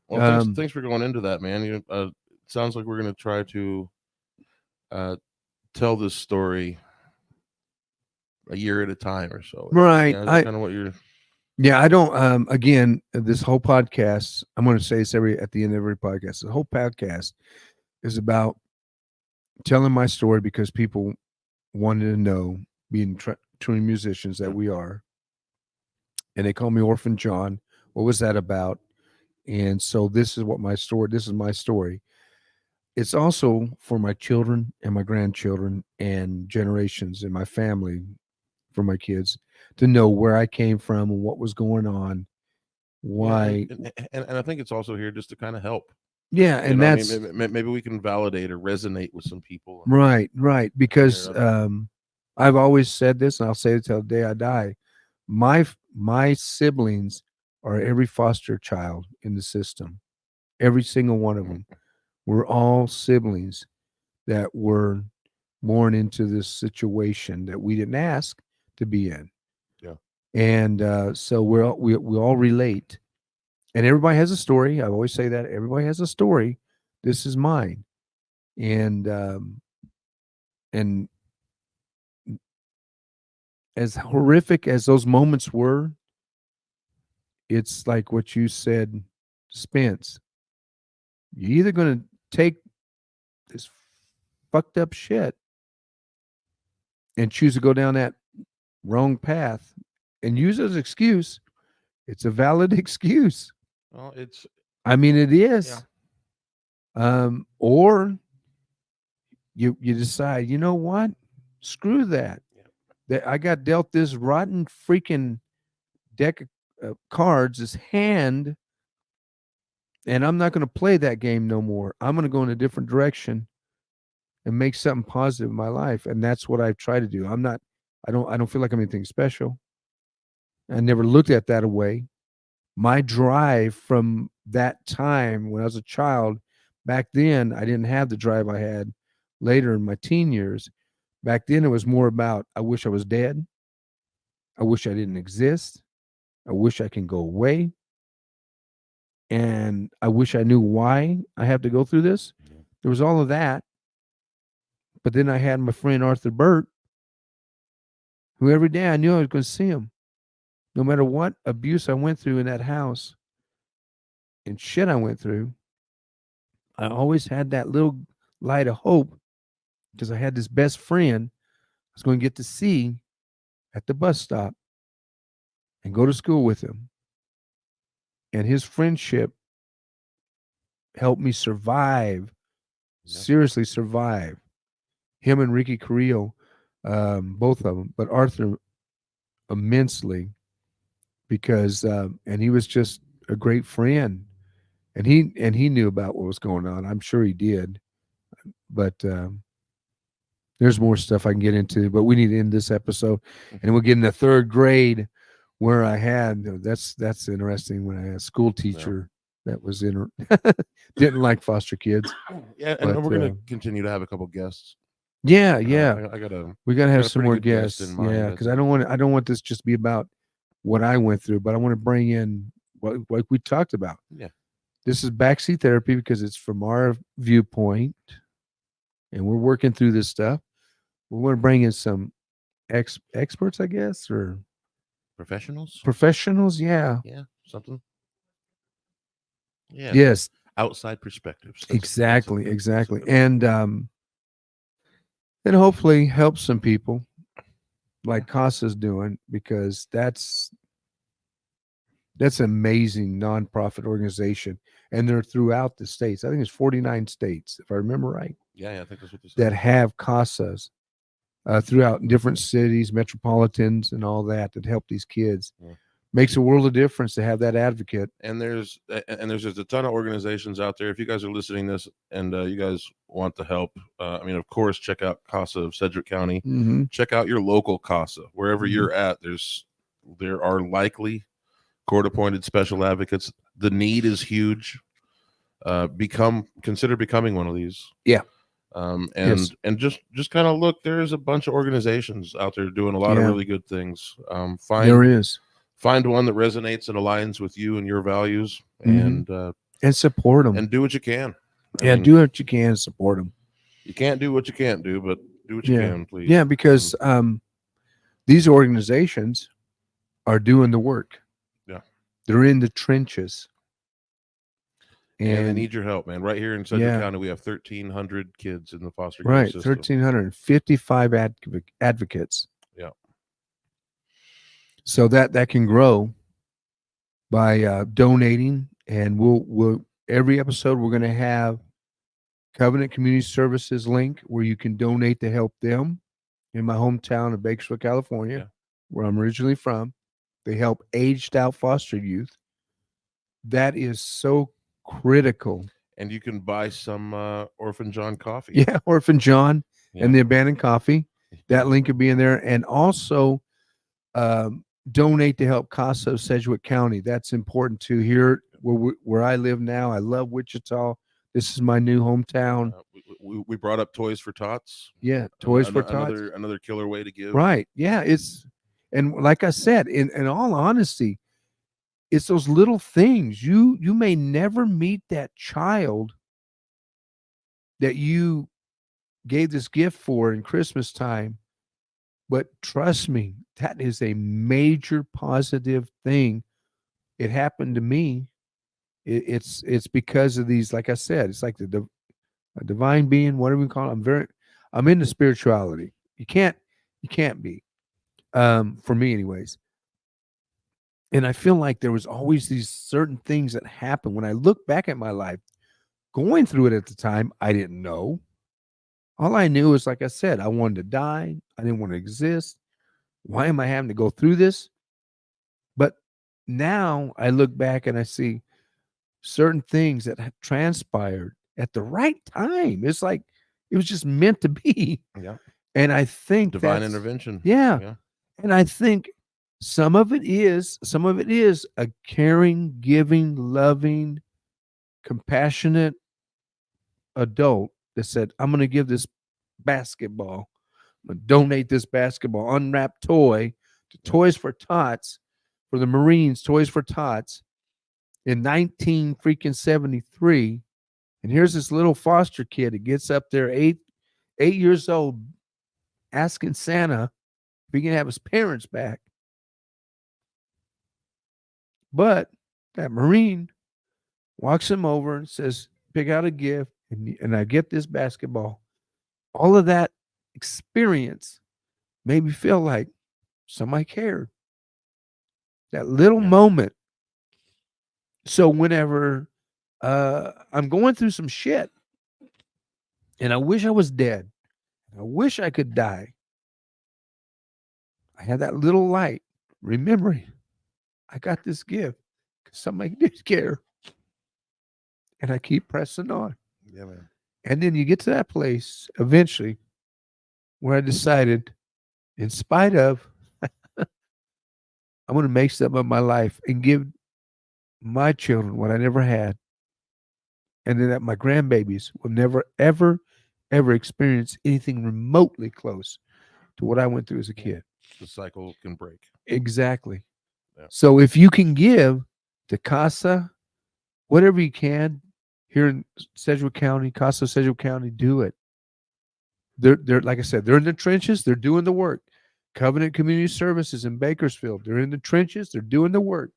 Well, thanks for going into that, man. It sounds like we're going to try to tell this story a year at a time or so. Right. Kind of what you're. Yeah, I don't. Again, this whole podcast, I'm going to say this at the end of every podcast. The whole podcast is about telling my story because people wanted to know, being touring musicians that we are, and they call me Orphan Jon. What was that about? And so this is my story. It's also for my children and my grandchildren and generations in my family, for my kids to know where I came from and what was going on. Why? And I think it's also here just to kind of help. Yeah. And that's maybe we can validate or resonate with some people. Right. Because I've always said this, and I'll say it till the day I die. My siblings are every foster child in the system. Every single one of them. We're all siblings that were born into this situation that we didn't ask to be in. Yeah. And so we all relate. And everybody has a story. I always say that. Everybody has a story. This is mine. And as horrific as those moments were, it's like what you said, Spence. You're either going to take this fucked up shit and choose to go down that wrong path and use it as an excuse. It's a valid excuse. Well, it is. Yeah. Or you decide, you know what? Screw that. That I got dealt this rotten freaking deck of cards, this hand, and I'm not going to play that game no more. I'm going to go in a different direction and make something positive in my life. And that's what I've tried to do. I don't feel like I'm anything special. I never looked at that away. My drive from that time when I was a child, back then, I didn't have the drive I had later in my teen years. Back then, it was more about, I wish I was dead. I wish I didn't exist. I wish I can go away. And I wish I knew why I have to go through this. There was all of that. But then I had my friend Burt, who every day I knew I was going to see him. No matter what abuse I went through in that house and shit I went through, I always had that little light of hope because I had this best friend I was going to get to see at the bus stop and go to school with him. And his friendship helped me survive, seriously survive. Him and Ricky Carrillo, both of them, but Arthur immensely, because and he was just a great friend, and he knew about what was going on. I'm sure he did, but there's more stuff I can get into, but we need to end this episode, and we'll get into third grade, where I had that's interesting, when I had a school teacher that was didn't like foster kids. Yeah, and we're gonna continue to have a couple guests. Yeah. We gotta have some more guests. Yeah, because I don't want this just to be about what I went through, but I want to bring in what we talked about. Yeah. This is Backseat Therapy because it's from our viewpoint, and we're working through this stuff. We want to bring in some experts, I guess, or professionals. Yeah. Yeah, something. Yeah. Yes. outside perspectives. Exactly, That's exactly. good. And hopefully help some people like CASA's doing, because that's an amazing nonprofit organization, and they're throughout the states. I think it's 49 states, if I remember right, Yeah, I think that's what they said. that have CASAs throughout different cities, metropolitans, and all that help these kids. Yeah. Makes a world of difference to have that advocate. And there's just a ton of organizations out there. If you guys are listening to this and you guys want the help, I mean, of course, check out CASA of Sedgwick County. Mm-hmm. Check out your local CASA wherever Mhm. you're at. There are likely court-appointed special advocates. The need is huge. Consider becoming one of these. Yeah. And Yes. and just kind of look. There's a bunch of organizations out there doing a lot of Yeah. really good things. There is. Find one that resonates and aligns with you and your values, Mhm. and Support them. and do what you can. I Yeah, mean, do what you can, support them. you can't do what you can't do, but do what you Yeah. can, please. Yeah, because these organizations are doing the work. Yeah. They're in the trenches. And they need your help, man. Right here in Sedgwick Yeah. County, we have 1,300 kids in the foster care right, system. 1,355 advocates. Yeah. So that can grow by donating, and we'll every episode we're going to have Covenant Community Services link where you can donate to help them. In my hometown of Bakersfield, California, Yeah. where I'm originally from, they help aged out foster youth. That is so critical. And you can buy some Orphan John coffee. Yeah, Orphan John Yeah. and the Abandoned Coffee. That link will be in there. And also donate to help CASA of Sedgwick County. That's important too. Here where I live now, I love Wichita. This is my new hometown. We brought up Toys for Tots. Yeah, Toys for Tots. Another killer way to give. Right. Yeah, and like I said, in all honesty, it's those little things. You may never meet that child that you gave this gift for in Christmas time, but trust me, that is a major positive thing. It happened to me. It's because of these, like I said, it's like a divine being, whatever you call it. I'm into spirituality. You can't be, for me anyways. And I feel like there was always these certain things that happened. When I look back at my life, going through it at the time, I didn't know. All I knew is, like I said, I wanted to die. I didn't want to exist. Why am I having to go through this? But now I look back and I see certain things that have transpired at the right time. It's like it was just meant to be. Yeah. And I think Divine intervention. Yeah. And I think some of it is a caring, giving, loving, compassionate adult that said, I'm going to give this basketball, I'm going to donate this basketball, unwrapped toy to Toys for Tots, for the Marines, Toys for Tots in 1973. And here's this little foster kid that gets up there, 8 years old, asking Santa if he can have his parents back. But that Marine walks him over and says, pick out a gift, and I get this basketball. All of that experience made me feel like somebody cared. That little moment. So whenever I'm going through some shit and I wish I was dead, I wish I could die, I had that little light remembering I got this gift because somebody did care. And I keep pressing on. Yeah, man. And then you get to that place eventually where I decided, in spite of, I'm going to make something of my life and give my children what I never had. And then that my grandbabies will never, ever, ever experience anything remotely close to what I went through as a kid. The cycle can break. Exactly. Yeah. So if you can give to CASA, whatever you can, here in Sedgwick County, CASA Sedgwick County, do it. They're like I said, they're in the trenches. They're doing the work. Covenant Community Services in Bakersfield, they're in the trenches. They're doing the work.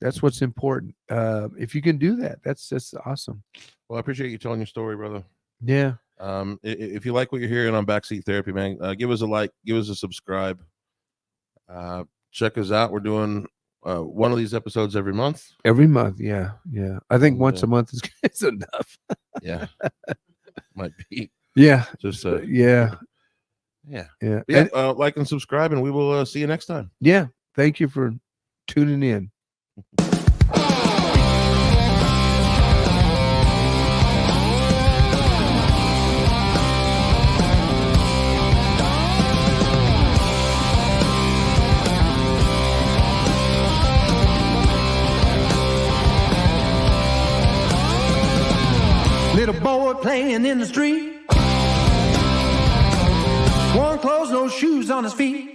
That's what's important. If you can do that, that's awesome. Well, I appreciate you telling your story, brother. Yeah. If you like what you're hearing on Backseat Therapy, man, give us a like, give us a subscribe. Check us out. We're doing one of these episodes every month. Every month, yeah. I think once a month is enough. Yeah, might be. Yeah, Just yeah. Like and subscribe, and we will see you next time. Yeah, thank you for tuning in. Little boy playing in the street. Worn clothes, no shoes on his feet.